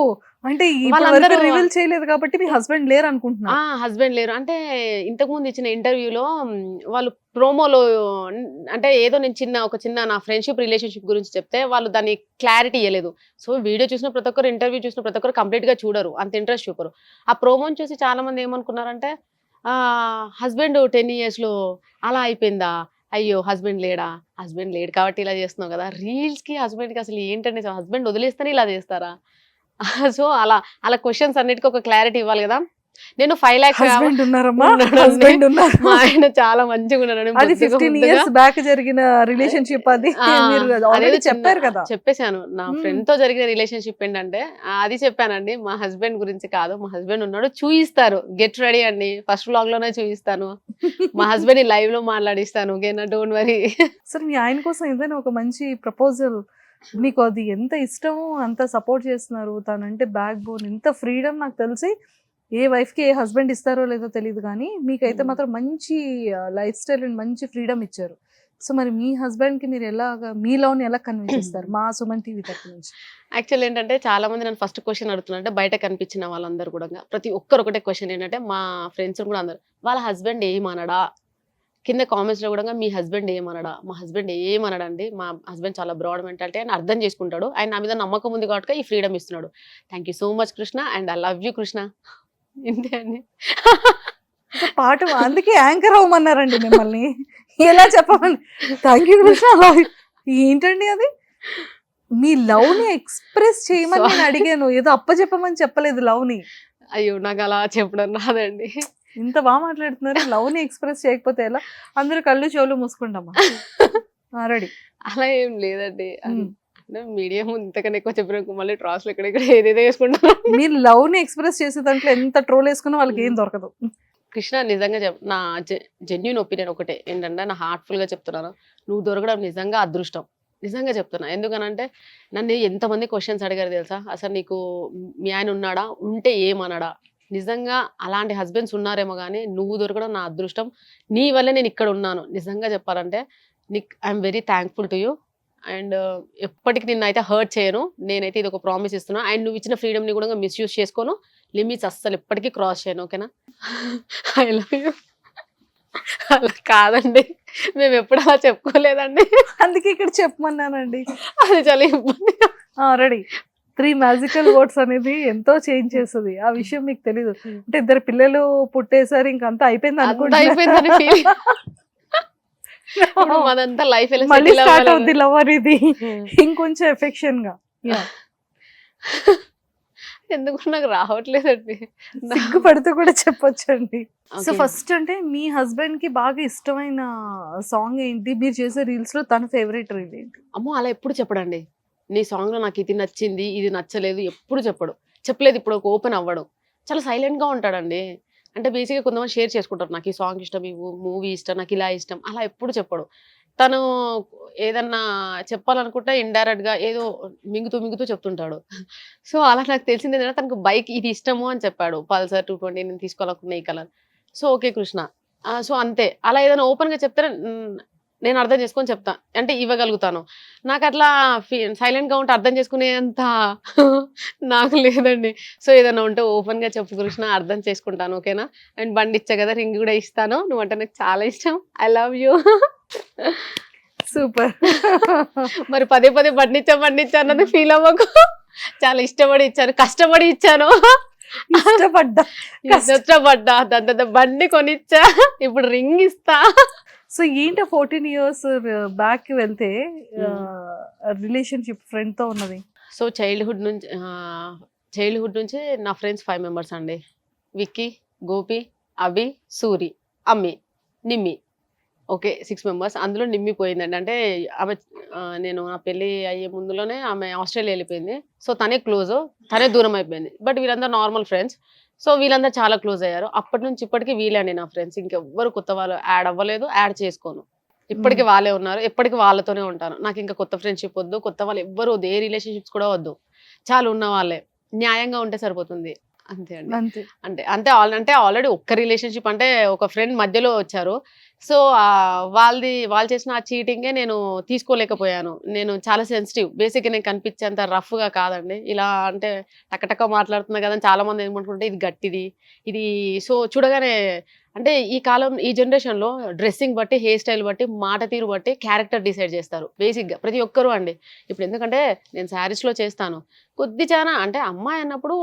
అంటే వాళ్ళందరూ రివీల్ చేయలేదు కాబట్టి మీ హస్బెండ్ లేరు అనుకుంటున్నా. హస్బెండ్ లేరు అంటే ఇంతకు ముందు ఇచ్చిన ఇంటర్వ్యూలో వాళ్ళు ప్రోమోలో అంటే ఏదో నేను ఒక చిన్న నా ఫ్రెండ్షిప్ రిలేషన్షిప్ గురించి చెప్తే వాళ్ళు దాన్ని క్లారిటీ ఇవ్వలేదు. సో వీడియో చూసిన ప్రతి ఒక్కరు, ఇంటర్వ్యూ చూసిన ప్రతి ఒక్కరు కంప్లీట్ గా చూడరు, అంత ఇంట్రెస్ట్ చూపరు. ఆ ప్రోమోని చూసి చాలా మంది ఏమనుకున్నారంటే హస్బెండ్ 10 years లో అలా అయిపోయిందా, అయ్యో హస్బెండ్ లేడా, హస్బెండ్ లేడు కాబట్టి ఇలా చేస్తున్నావు కదా. రీల్స్ కి హస్బెండ్ కి అసలు ఏంటంటే హస్బెండ్ వదిలేస్తేనే ఇలా చేస్తారా? సో అలా అలా క్వశ్చన్స్ అన్నిటికీ ఒక క్లారిటీ ఇవ్వాలి కదా. నేను 5 lakhs హస్బెండ్ ఉన్నారమ్మా, ఉన్నాడండి. హస్బెండ్ ఉన్నారు. మా ఆయన చాలా మంచిగా ఉన్నాడు. అది బుద్ధిగా 15 ముద్దుగా. years బ్యాక్ జరిగిన రిలేషన్షిప్ అది. మీరు అదేదో ఆల్రెడీ చెప్పారు కదా. చెప్పేశాను. నా మ్మ్. ఫ్రెండ్ తో జరిగిన రిలేషన్షిప్ ఏంటంటే అది చెప్పానండి. మా హస్బెండ్ గురించి కాదు, మా హస్బెండ్ ఉన్నాడు, చూయిస్తారు. గెట్ రెడీ అండి, ఫస్ట్ వ్లాగ్ లోనే చూయిస్తాను. మా హస్బెండ్ లైవ్ లో మాట్లాడిస్తాను. ఓకేనా? Don't worry. సరే, మీ ఆయన కోసం ఏదైనా ఒక మంచి ప్రపోజల్, మీకు అది ఎంత ఇష్టమో అంత సపోర్ట్ చేస్తున్నారు, తనంటే బ్యాక్ బోన్, ఎంత ఫ్రీడమ్. నాకు తెలిసి ఏ వైఫ్ కి ఏ హస్బెండ్ ఇస్తారో లేదో తెలియదు, కానీ మీకైతే మాత్రం మంచి లైఫ్ స్టైల్ అండ్ మంచి ఫ్రీడమ్ ఇచ్చారు. సో మరి మీ హస్బెండ్ కి మీరు ఎలాగా మీ లవ్ ని ఎలా కన్విన్స్ చేస్తారు మా సుమన్ టీవీ తరపు నుంచి? యాక్చువల్ ఏంటంటే చాలా మంది నన్ను ఫస్ట్ క్వశ్చన్ అడుగుతున్నారు. అంటే బయట కనిపించిన వాళ్ళందరూ కూడా ప్రతి ఒక్కరు ఒకటే క్వశ్చన్ ఏంటంటే, మా ఫ్రెండ్స్ కూడా అందరు వాళ్ళ హస్బెండ్ ఏమనడా, కింద కామెంట్స్ లో కూడా మీ హస్బెండ్ ఏమనడా. మా హస్బెండ్ ఏమనడండి. మా హస్బెండ్ చాలా బ్రాడ్ మెంటాలిటీ, ఆయన అర్థం చేసుకుంటాడు. ఆయన నా మీద నమ్మకం ఉంది కాబట్టి ఈ ఫ్రీడమ్ ఇస్తున్నాడు. Thank you so much Krishna, and I love you Krishna. ఇంతే అండి. పాట అందుకే యాంకర్ అవ్వమన్నారండి మిమ్మల్ని, ఎలా చెప్పమని. Thank you Krishna, love you. ఏంటండి అది? మీ లవ్ ని ఎక్స్ప్రెస్ చేయమని నేను అడిగాను, ఏదో అప్పచెప్పమని చెప్పలేదు లవ్ ని. అయ్యో నాకు అలా చెప్పడం రాదండి. ఇంత బాగా మాట్లాడుతున్నారు, లవ్ ని ఎక్స్ప్రెస్ చేయకపోతే ఎలా? అందరూ కళ్ళు చెవులు మూసుకుంటామా? రెడీ. అలా ఏం లేదండి. అంటే మీడియా ముందు ఇంతకన్నా ఎక్కువ చెప్పిన మళ్ళీ ట్రాస్ లో ఇక్కడ ఏదేదో వేసుకుంటాను. మీరు లవ్ ని ఎక్స్ప్రెస్ చేసే దాంట్లో ఎంత ట్రోల్ వేసుకున్నా వాళ్ళకి ఏం దొరకదు. కృష్ణ నిజంగా నా జెన్యూన్ ఒపీనియన్ ఒకటే ఏంటంటే, నా హార్ట్ఫుల్ గా చెప్తున్నాను, నువ్వు దొరకడం నిజంగా అదృష్టం. నిజంగా చెప్తున్నా. ఎందుకనంటే నన్ను ఎంతమంది క్వశ్చన్స్ అడిగారు తెలుసా, అసలు నీకు మీ ఆయన ఉన్నాడా, ఉంటే ఏమన్నాడా. నిజంగా అలాంటి హస్బెండ్స్ ఉన్నారేమో కానీ నువ్వు దొరకడం నా అదృష్టం. నీ వల్లే నేను ఇక్కడ ఉన్నాను. నిజంగా చెప్పాలంటే I'm very thankful to you. And ఎప్పటికీ నిన్ను అయితే హర్ట్ చేయను. నేనైతే ఇది ఒక ప్రామిస్ ఇస్తున్నా. అండ్ నువ్వు ఇచ్చిన ఫ్రీడమ్ ని కూడా మిస్యూజ్ చేసుకోను. లిమిట్స్ అస్సలు ఎప్పటికీ క్రాస్ చేయను. ఓకేనా? I love you. అలా కాదండి, మేము ఎప్పుడు అలా చెప్పుకోలేదండి. అందుకే ఇక్కడ చెప్పమన్నానండి. అది చాలా ఇబ్బంది. రెడీ. 3 మ్యాజికల్ వర్డ్స్ అనేది ఎంతో చేంజ్ చేస్తుంది. ఆ విషయం మీకు తెలీదు. అంటే 2 పిల్లలు పుట్టేసారి ఇంకంతా అయిపోయింది అంతా అయిపోయిందని ఫీల్. ఇప్పుడు మనంతా లైఫ్ మళ్ళీ స్టార్ట్ అవుద్ది లవ్ అనేది ఇంకొంచెం ఎఫెక్షన్ గా. ఎందుకు నాకు రావట్లేదండి, సిగ్గుపడుతూ కూడా చెప్పొచ్చండి. సో ఫస్ట్ అంటే మీ హస్బెండ్ కి బాగా ఇష్టమైన సాంగ్ ఏంటి? మీరు చేసే రీల్స్ లో తన ఫేవరెట్ రీల్ ఏంటి? అమ్మో అలా ఎప్పుడు చెప్పడండి. నీ సాంగ్ లో నాకు ఇది నచ్చింది, ఇది నచ్చలేదు, ఎప్పుడు చెప్పలేదు. ఇప్పుడు ఒక ఓపెన్ అవ్వడం, చాలా సైలెంట్ గా ఉంటాడండి. అంటే బేసిక్గా కొంతమంది షేర్ చేసుకుంటారు, నాకు ఈ సాంగ్ ఇష్టం, ఈ మూవీ ఇష్టం, నాకు ఇలా ఇష్టం, అలా ఎప్పుడు చెప్పడు. తను ఏదన్నా చెప్పాలనుకుంటే ఇండైరెక్ట్ గా ఏదో మింగుతూ చెప్తుంటాడు. సో అలా నాకు తెలిసింది ఏంటంటే, తనకు బైక్ ఇది ఇష్టము అని చెప్పాడు. పల్సర్ 220 నేను తీసుకోవాలనుకున్న ఈ colour. So okay Krishna, so అంతే. అలా ఏదైనా ఓపెన్ గా చెప్తే నేను అర్థం చేసుకొని చెప్తా, అంటే ఇవ్వగలుగుతాను. నాకు అట్లా సైలెంట్ గా ఉంటే అర్థం చేసుకునేంత నాకు లేదండి. సో ఏదైనా ఉంటే ఓపెన్ గా చెప్పు కృష్ణ, అర్థం చేసుకుంటాను. ఓకేనా? అండ్ బండి ఇచ్చా కదా, రింగ్ కూడా ఇస్తాను. నువ్వంటే నాకు చాలా ఇష్టం. I love you. సూపర్. మరి పదే బండి ఇచ్చా అన్నది ఫీల్ అవ్వకు. చాలా ఇష్టపడి ఇచ్చాను, కష్టపడి ఇచ్చాను. ఇష్టపడ్డా దాని బండి కొనిచ్చా, ఇప్పుడు రింగ్ ఇస్తా. సో ఏంటి 14 years బ్యాక్ వెళ్తే రిలేషన్షిప్ ఫ్రెండ్ తో ఉన్నది? సో చైల్డ్హుడ్ నుంచి నా ఫ్రెండ్స్ 5 members అండి. విక్కీ, గోపి, అభి, సూరి, అమ్మి, నిమ్మి. Okay 6 members. అందులో నిమ్మి పోయిందండి. అంటే ఆమె నేను నా పెళ్ళి అయ్యే ముందులోనే ఆమె ఆస్ట్రేలియా వెళ్ళిపోయింది. సో తనే క్లోజ్, తనే దూరం అయిపోయింది. బట్ వీళ్ళందరూ నార్మల్ ఫ్రెండ్స్. సో వీళ్ళందరూ చాలా క్లోజ్ అయ్యారు. అప్పటి నుంచి ఇప్పటికీ వీళ్ళే అండి నా ఫ్రెండ్స్. ఇంకెవ్వరు కొత్త వాళ్ళు యాడ్ అవ్వలేదు, యాడ్ చేసుకోను. ఇప్పటికీ వాళ్ళే ఉన్నారు, ఎప్పటికీ వాళ్ళతోనే ఉంటాను. నాకు ఇంకా కొత్త ఫ్రెండ్షిప్ వద్దు, కొత్త వాళ్ళు ఎవ్వరు వద్దు, ఏ రిలేషన్షిప్స్ కూడా వద్దు. చాలు ఉన్న వాళ్ళే న్యాయంగా ఉంటే సరిపోతుంది అంతే అండి. అంతే. అంటే ఆల్రెడీ ఒక్క రిలేషన్షిప్ అంటే ఒక ఫ్రెండ్ మధ్యలో వచ్చారు. సో వాళ్ళు చేసిన ఆ చీటింగే నేను తీసుకోలేకపోయాను. నేను చాలా సెన్సిటివ్. బేసిక్‌గా నేను కనిపించేంత రఫ్‌గా కాదండి. ఇలా అంటే టకటక మాట్లాడుతున్నా కదా! అని చాలా మంది ఏమనుకుంటే ఇది గట్టిది. ఇది సో చూడగానే అంటే ఈ జనరేషన్‌లో డ్రెస్సింగ్ బట్టి, హెయిర్ స్టైల్ బట్టి, మాట తీరు బట్టి క్యారెక్టర్ డిసైడ్ చేస్తారు. బేసిక్‌గా ప్రతి ఒక్కరు అండి. ఇప్పుడు ఎందుకంటే నేను శారీస్‌లో చేస్తాను. చానా అంటే అమ్మాయి అన్నప్పుడు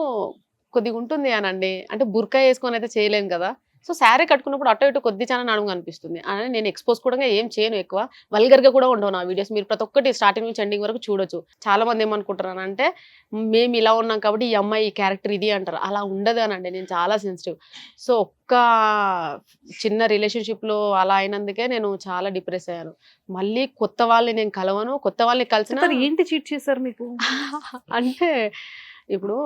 కొద్దిగా ఉంటుంది అనండి. అంటే బుర్కా యేసుకొని అయితే చేయలేను కదా! సో, శారీ కట్టుకున్నప్పుడు అటు ఇటు చానా నడుము కనిపిస్తుంది. అని నేను ఎక్స్‌పోజ్ కూడా ఏం చేయను ఎక్కువ. వల్గర్‌గా కూడా ఉండవు నా వీడియోస్. మీరు ప్రతి ఒక్కటి స్టార్టింగ్ నుంచి ఎండింగ్ వరకు చూడొచ్చు. చాలా మంది ఏమనుకుంటున్నారంటే మేము ఇలా ఉన్నాం కాబట్టి ఈ అమ్మాయి ఈ క్యారెక్టర్ ఇది అంటారు. అలా ఉండదు అనండి. నేను చాలా సెన్సిటివ్. సో, చిన్న రిలేషన్‌షిప్‌లో అలా అయినందుకే నేను చాలా డిప్రెస్ అయ్యాను. మళ్ళీ కొత్త వాళ్ళని నేను కలవను. కొత్త వాళ్ళని కలిసినా మరి ఏంటి చీట్ చేశారు మీకు? అంటే ఇప్పుడు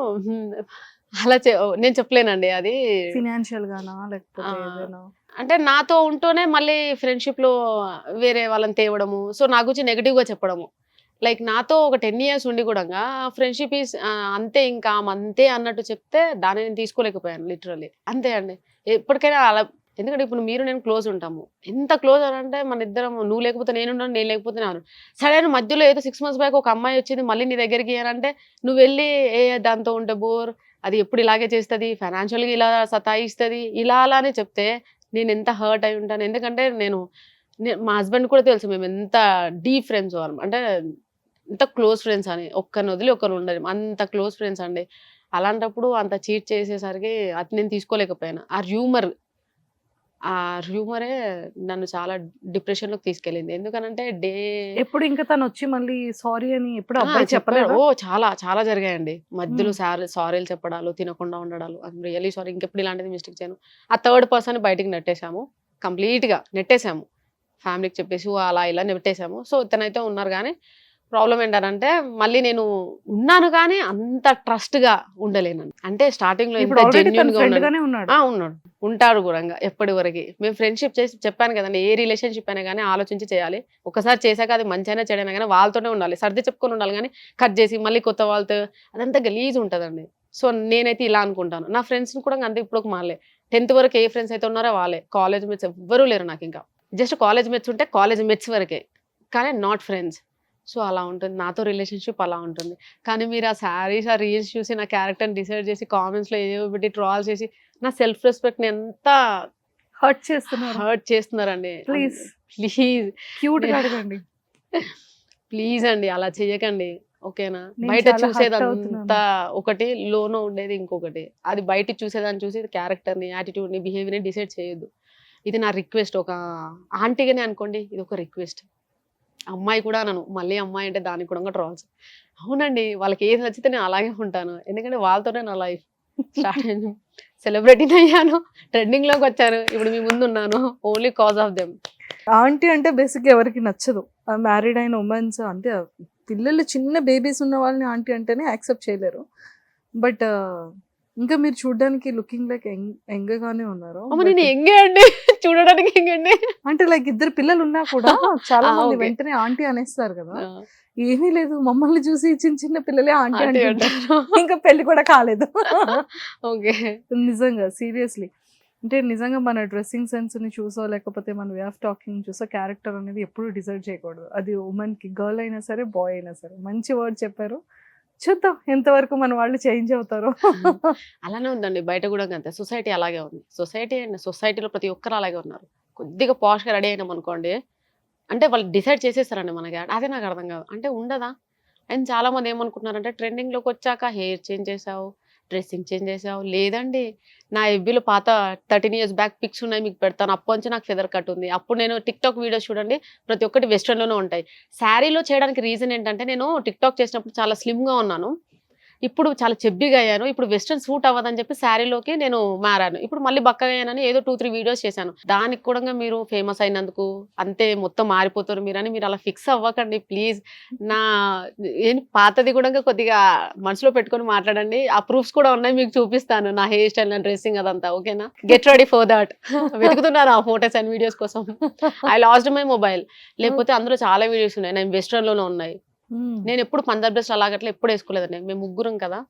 అలా నేను చెప్పలేనండి అది. ఫినాన్షియల్ గానా? లేకపోతే ఆ! ఏదైనా? అంటే నాతో ఉంటూనే మళ్ళీ ఫ్రెండ్‌షిప్‌లో వేరే వాళ్ళని తేవడము. సో, నా గురించి నెగెటివ్‌గా చెప్పడము. లైక్ నాతో ఒక 10 ఇయర్స్ ఉండి గూడంగా ఫ్రెండ్‌షిప్ అంతే ఇంకా ఆమె అంతే అన్నట్టు చెప్తే దాన్ని నేను తీసుకోలేకపోయాను లిటరల్లీ. అంతే అండి. ఎప్పటికైనా అలా ఎందుకంటే ఇప్పుడు మీరు నేను క్లోజ్ ఉంటాము. ఎంత క్లోజ్ అనంటే మనిద్దరం నువ్వు లేకపోతే నేనుండను, నేను లేకపోతే నాను. సడెన్ మధ్యలో ఏదో 6 మంత్స్ బ్యాక్ ఒక అమ్మాయి వచ్చింది మళ్ళీ నీ దగ్గరికి అనంటే నువ్వెళ్ళి దాంతో ఉంటే బోర్. అది ఎప్పుడు ఇలాగే చేస్తది. ఫైనాన్షియల్‌గా ఇలా సతాయిస్తది. ఇలా అలా అని చెప్తే నేనెంత హర్ట్ అయి ఉంటాను. ఎందుకంటే మా హస్బెండ్‌కి కూడా తెలుసు మేమెంత డీప్ ఫ్రెండ్సో అంటే ఎంత క్లోజ్ ఫ్రెండ్స్ అని. ఒక్కరిని వదిలి ఒకరు ఉండలేం. అంత క్లోజ్ ఫ్రెండ్స్ అండి. అలాంటప్పుడు అంత చీట్ చేసేసరికి అది నేను తీసుకోలేకపోయాను. ఆ హ్యూమరే నన్ను చాలా డిప్రెషన్‌లోకి తీసుకెళ్ళింది. ఎందుకనంటే ఎప్పుడు ఇంకా తనొచ్చి మళ్ళీ సారీ అని ఎప్పుడు ఆ! అబ్బాయి చెప్పారు. చెప్పలేదా? చాలా చాలా జరిగాయండి. మధ్యలో హ్మ్. సారీలు చెప్పడాలు, తినకుండా ఉండడాలు. I'm really sorry. ఇంకెప్పుడు ఇలాంటిది మిస్టేక్ చేయను. ఆ థర్డ్ పర్సన్‌ని బయటికి నెట్టేసాము. కంప్లీట్‌గా నెట్టేసాము. ఫ్యామిలీకి చెప్పేసి అలా ఇలా నెట్టేసాము. సో, ఇతనైతే ఉన్నారు గానీ, ప్రాబ్లమ్ ఏంటనంటే మళ్ళీ నేను ఉన్నాను గానీ అంత ట్రస్ట్‌గా ఉండలేనండి. అంటే స్టార్టింగ్‌లో ఇప్పుడు ఎంత ఆల్రెడీ తన జెన్యూన్‌గా ఫ్రెండ్ ఉన్నాను. గానే ఉన్నాడు. ఆ! ఉన్నాడు. ఉంటాడు గూడంగా ఎప్పటి వరకి. మేము ఫ్రెండ్‌షిప్ చేసి చెప్పాను గదండీ! ఏ రిలేషన్‌షిప్ అయినా గానీ ఆలోచించి చేయాలి. ఒకసారి చేశాక అది మంచైనా, చెడైనా గానీ వాళ్ళతోనే ఉండాలి. సర్ది చెప్పుకొని ఉండాలి గానీ, కట్ జేసి మళ్ళీ కొత్త వాళ్ళతో అదంతా గలీజుంటదండి. సో, నేనైతే ఇలా అనుకుంటాను. నా ఫ్రెండ్స్‌ని కూడా అంతే ఇప్పటికి మారలే. 10థ్ వరకు ఏ ఫ్రెండ్స్ అయితే ఉన్నారో వాళ్ళే. కాలేజ్ మేట్స్ ఎవ్వరూ లేరు నాకింకా. జస్ట్ కాలేజ్ మేట్స్ ఉంటే కాలేజ్ మేట్స్ వరకే. కానీ నాట్ ఫ్రెండ్స్. సో, అలా ఉంటుంది. నాతో రిలేషన్‌షిప్ అలా ఉంటుంది. కానీ మీరు ఆ శారీస్, ఆ రీల్స్ చూసి నా క్యారెక్టర్‌ని డిసైడ్ చేసి కామెంట్స్‌లో ఏవేవో పెట్టి ట్రోల్ చేసి నా సెల్ఫ్ రెస్పెక్ట్‌ని ఎంత హర్ట్ చేస్తున్నారు. హర్ట్ చేస్తున్నారండి. ప్లీజ్ ప్లీజ్ క్యూట్‌గా అడగండి. ప్లీజ్ అండి అలా చేయకండి. ఓకేనా? నేను బయట చాలా హర్ట్ అవుతున్నాను. చూసేదంతా ఒకటి, లోన ఉండేది ఇంకొకటి. అది బయట చూసేదాన్ని చూసి క్యారెక్టర్‌ని, యాటిట్యూడ్‌ని, బిహేవియర్‌ని డిసైడ్ చేయొద్దు. ఇది నా రిక్వెస్ట్. ఒక ఆంటీగానే అనుకోండి. ఇదొక రిక్వెస్ట్. అమ్మాయి కూడా అనను. మళ్ళీ అమ్మాయి అంటే దానికి కూడా ట్రోల్స్. అవునండి. వాళ్ళకి ఏది నచ్చితే నేను అలాగే ఉంటాను. ఎందుకంటే వాళ్ళతోనే నా లైఫ్ స్టార్ట్ అయింది. సెలబ్రిటీనయ్యాను. ట్రెండింగ్‌లోకొచ్చాను. ఇప్పుడు మీ ముందున్నాను. Only cause of them. Aunty అంటే బేసిక్‌గా ఎవరికీ నచ్చదు. మ్యారీడ్ అయిన వుమెన్స్ అంటే పిల్లలు చిన్న బేబీస్ ఉన్న వాళ్ళని ఆంటీ అంటేనే యాక్సెప్ట్ చేయలేరు. బట్ ఇంకా మీరు చూడ్డానికి లుకింగ్ లైక్ యంగ్ గానే ఉన్నారు. అమ్మ బట్ నేను యంగే అండి. చూడడానికి యంగండి. అంటే లైక్ ఇద్దరు పిల్లలు ఉన్నా కూడా చాలా ఆ! మంది ఓకే. వెంటనే ఆంటీ అనేస్తారు కదా! ఆ! ఏమీ లేదు మమ్మల్ని చూసి చిన్న చిన్న పిల్లలే ఆంటీ ఆంటీ అంటుంటారు. అంటారు. ఇంకా పెళ్లి కూడా కాలేదు. ఓకే. నిజంగా సీరియస్‌లీ. అంటే నిజంగా మన డ్రెస్సింగ్ సెన్స్‌ని చూసో, లేకపోతే మన వే ఆఫ్ టాకింగ్ చూసో క్యారెక్టర్ అనేది ఎప్పుడూ డిసైడ్ చేయకూడదు. అది వుమెన్‌కి గర్ల్ అయినా సరే, బాయ్ అయినా సరే. మంచి వర్డ్ చెప్పారు. చూద్దాం ఎంతవరకు మన వాళ్ళు చేంజ్ అవుతారో. అలానే ఉందండి. బయట గూడా అంతే. సొసైటీ అలాగే ఉంది. సొసైటీలో ప్రతి ఒక్కరు అలాగే ఉన్నారు. కొద్దిగా పాష్‌గా రెడీ అయినామనుకోండి, అంటే వాళ్ళు డిసైడ్ చేసేస్తారండి మనకి. అదే నాకు అర్థం కాదు. అంటే ఉండదా? అండ్ చాలామంది ఏమనుకుంటున్నారంటే ట్రెండింగ్‌లోకొచ్చాక హెయిర్ చేంజ్ చేసావు, డ్రెస్సింగ్ చేంజ్ చేసావు. లేదండి. నా ఎఫ్‌బీలో పాత 13 ఇయర్స్ బ్యాక్ పిక్స్ ఉన్నాయి మీకు పెడతాను. అప్పటినుంచి నాకు ఫెదర్ కట్ ఉంది. అప్పుడు నేను టిక్‌టాక్ వీడియోస్ చూడండి ప్రతి ఒక్కటి వెస్టర్న్‌లోనే ఉంటాయి. శారీలో చేయడానికి రీజన్ ఏంటంటే నేను టిక్‌టాక్ చేసినప్పుడు చాలా స్లిమ్‌గా ఉన్నాను. ఇప్పుడు చాలా చెబ్బీగా అయ్యాను. ఇప్పుడు వెస్టర్న్ సూట్ అవ్వదని చెప్పి శారీలోకి నేను మారాను. ఇప్పుడు మళ్ళీ బక్కగా అయ్యానని ఏదో 2, 3 వీడియోస్ చేశాను. దానికి కూడా మీరు ఫేమస్ అయినందుకు అంతే మొత్తం మారిపోతారు మీరని మీరు అలా ఫిక్స్ అవ్వకండి ప్లీజ్. నా పాతది కూడా కొద్దిగా మనసులో పెట్టుకొని మాట్లాడండి. ఆ ప్రూఫ్స్ కూడా ఉన్నాయి మీకు చూపిస్తాను. నా హెయిర్ స్టైల్, నా డ్రెస్సింగ్ అదంతా ఓకేనా? Get ready for that. వెతుకుతున్నాను ఆ ఫోటోస్ అండ్ వీడియోస్ కోసం. I lost my mobile. లేకపోతే అందులో చాలా వీడియోస్ ఉన్నాయి. నేను వెస్టర్న్‌లోనే ఉన్నాయి. నేను ఎప్పుడు పంజాబ్ డ్రెస్ అలాగట్లా ఎప్పుడు వేసుకోలేదండి. మేము ముగ్గురం కదా.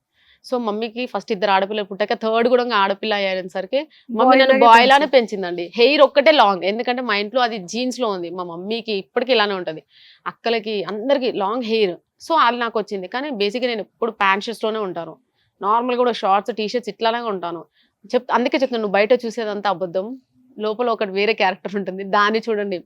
సో మమ్మీకి ఫస్ట్ 2 ఆడపిల్లలు పుట్టాక థర్డ్ కూడా ఆడపిల్ల అయ్యేసరికి మమ్మీ నన్ను బాయ్ లానే పెంచిందండి. హెయిర్ ఒక్కటే లాంగ్, ఎందుకంటే మా ఇంట్లో అది జీన్స్ లో ఉంది. మా మమ్మీకి ఇప్పటికీ ఇలానే ఉంటది, అక్కలకి అందరికి లాంగ్ హెయిర్. సో అది నాకు వచ్చింది. కానీ బేసిక్గా నేను ఎప్పుడు ప్యాంట్ షర్ట్స్ లోనే ఉంటాను. నార్మల్ కూడా షార్ట్స్ టీ షర్ట్స్ ఇట్లానే ఉంటాను. అందుకే చెప్తాను, నువ్వు బయట చూసేదంతా అబద్ధం, లోపల ఒకటి వేరే క్యారెక్టర్ ఉంటుంది, దాన్ని చూడండి,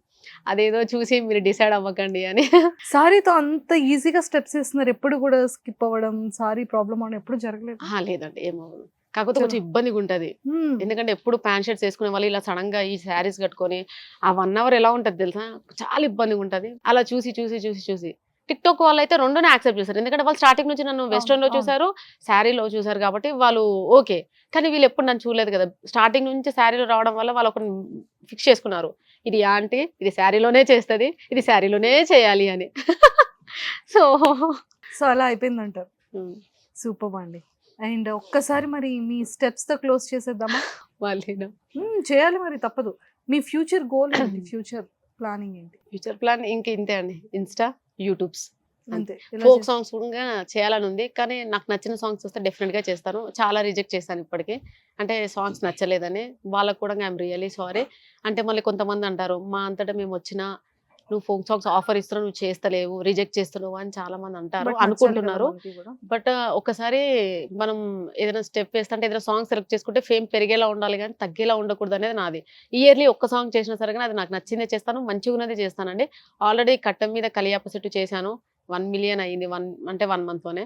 అదేదో చూసి మీరు డిసైడ్ అవ్వకండి అని. సారీతో అంత ఈజీగా స్టెప్స్ వేస్తున్నారు, ఎప్పుడు కూడా స్కిప్ అవ్వడం, సారీ ప్రాబ్లమ్ అవడం ఎప్పుడు జరగలేదు. లేదండి, ఏమవ్వదు. కాకపోతే కొంచెం ఇబ్బందిగా ఉంటది, ఎందుకంటే ఎప్పుడు ప్యాంట్ షర్ట్స్ వేసుకునే వాళ్ళు ఇలా సడన్ గా ఈ శారీస్ కట్టుకొని ఆ 1 అవర్ ఎలా ఉంటది తెలుసా, చాలా ఇబ్బందిగా ఉంటది. అలా చూసి చూసి చూసి చూసి టిక్ టాక్ వాళ్ళు అయితే రెండునే యాక్సెప్ట్ చేశారు, ఎందుకంటే వాళ్ళు స్టార్టింగ్ నుంచి నన్ను వెస్టర్న్ లో చూసారు, శారీలో చూసారు, కాబట్టి వాళ్ళు ఓకే. కానీ వీళ్ళు ఎప్పుడు నన్ను చూడలేదు కదా, స్టార్టింగ్ నుంచి శారీలో రావడం వల్ల వాళ్ళు ఒకరిని ఫిక్స్ చేసుకున్నారు, ఇది ఆంటీ ఇది శారీలోనే చేస్తుంది, ఇది శారీలోనే చేయాలి అని. సో సో అలా అయిపోయిందంటారు. సూపర్ అండి. అండ్ ఒక్కసారి మరి మీ స్టెప్స్ తో క్లోజ్ చేసేద్దామా? వాళ్ళు చేయాలి మరి, తప్పదు. మీ ఫ్యూచర్ గోల్ ఏంటి, ఫ్యూచర్ ప్లానింగ్ ఏంటి? ఫ్యూచర్ ప్లాన్ ఇంక ఇంతే అండి, ఇన్స్టా, యూట్యూబ్స్, అంతే. ఫోక్ సాంగ్స్ కూడా చేయాలని ఉంది. కానీ నాకు నచ్చిన సాంగ్స్ వస్తే డెఫినెట్ గా చేస్తాను. చాలా రిజెక్ట్ చేస్తాను ఇప్పటికి, అంటే సాంగ్స్ నచ్చలేదని. వాళ్ళకు కూడా ఐఎమ్ రియలీ సారీ. అంటే మళ్ళీ కొంతమంది అంటారు, మా అంతటా మేము వచ్చినా నువ్వు ఫోక్ సాంగ్స్ ఆఫర్ ఇస్తున్నావు, నువ్వు చేస్తలేవు, రిజెక్ట్ చేస్తున్నావు అని చాలా మంది అంటారు, అనుకుంటున్నారు. బట్ ఒకసారి మనం ఏదైనా స్టెప్ వేస్తుంటే, ఏదైనా సాంగ్ సెలెక్ట్ చేసుకుంటే ఫేమ్ పెరిగేలా ఉండాలి కానీ తగ్గేలా ఉండకూడదు అనేది నాది. ఇయర్లీ ఒక్క సాంగ్ చేసినా సరే కానీ అది నాకు నచ్చిందే చేస్తాను, మంచిగా ఉన్నదే చేస్తానండి. ఆల్రెడీ కట్టం మీద కలియాప సెట్టు చేశాను, 1 మిలియన్ అయింది, 1 మంత్ లోనే.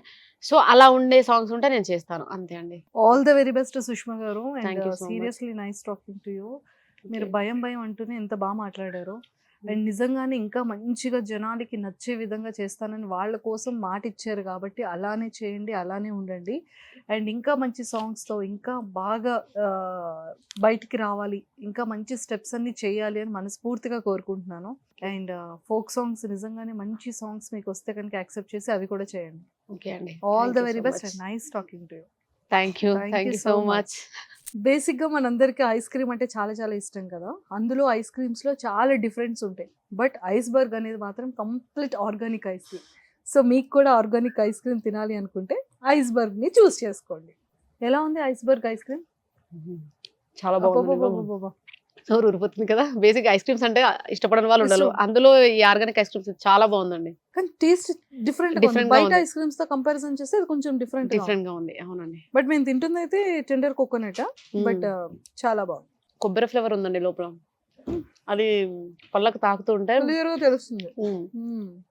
సో అలా ఉండే సాంగ్స్ ఉంటే నేను చేస్తాను, అంతే అండి. All the very best Sushma గారు. Thank you so much. Seriously nice talking to you. మీరు భయం భయం అంటూనే ఎంత బాగా మాట్లాడారు. అండ్ నిజంగానే ఇంకా మంచిగా జనాలకి నచ్చే విధంగా చేస్తానని వాళ్ళ కోసం మాట ఇచ్చారు, కాబట్టి అలానే చేయండి, అలానే ఉండండి. అండ్ ఇంకా మంచి సాంగ్స్తో ఇంకా బాగా బయటికి రావాలి, ఇంకా మంచి స్టెప్స్ అన్ని చేయాలి అని మనస్ఫూర్తిగా కోరుకుంటున్నాను. అండ్ ఫోక్ సాంగ్స్ నిజంగానే మంచి సాంగ్స్ మీకు వస్తే కనుక యాక్సెప్ట్ చేసి అవి కూడా చేయండి. ఓకే అండి, all the very best and nice talking to you. Thank you so much. బేసిక్గా మనందరికీ ఐస్ క్రీమ్ అంటే చాలా చాలా ఇష్టం కదా. అందులో ఐస్ క్రీమ్స్లో చాలా డిఫరెన్స్ ఉంటాయి, బట్ ఐస్బర్గ్ అనేది మాత్రం complete organic ice cream. So మీకు కూడా ఆర్గానిక్ ఐస్ క్రీమ్ తినాలి అనుకుంటే ఐస్బర్గ్ని చూస్ చేసుకోండి. ఎలా ఉంది ఐస్బర్గ్ ఐస్ క్రీమ్? చాలా బాగుంది, నోరు ఊరిపోతుంది కదా. బేసిక్ ఐస్ క్రీమ్స్ అంటే ఇష్టపడని వాళ్ళు ఉండరు, అందులో ఈ ఆర్గానిక్ ఐస్ క్రీమ్స్ చాలా బాగుందండి. కానీ టేస్ట్ డిఫరెంట్, బయట ఐస్ క్రీమ్స్ తో కంపారిజన్ చేస్తే అది కొంచెం డిఫరెంట్ గా ఉంది. అవునండి, బట్ మేము తింటుంది అయితే టెండర్ కోకోనట్, బట్ చాలా బాగుంది. కొబ్బరి ఫ్లేవర్ ఉందండి లోపల, అది పళ్ళకు తాకుతూ ఉంటే తెలుస్తుంది.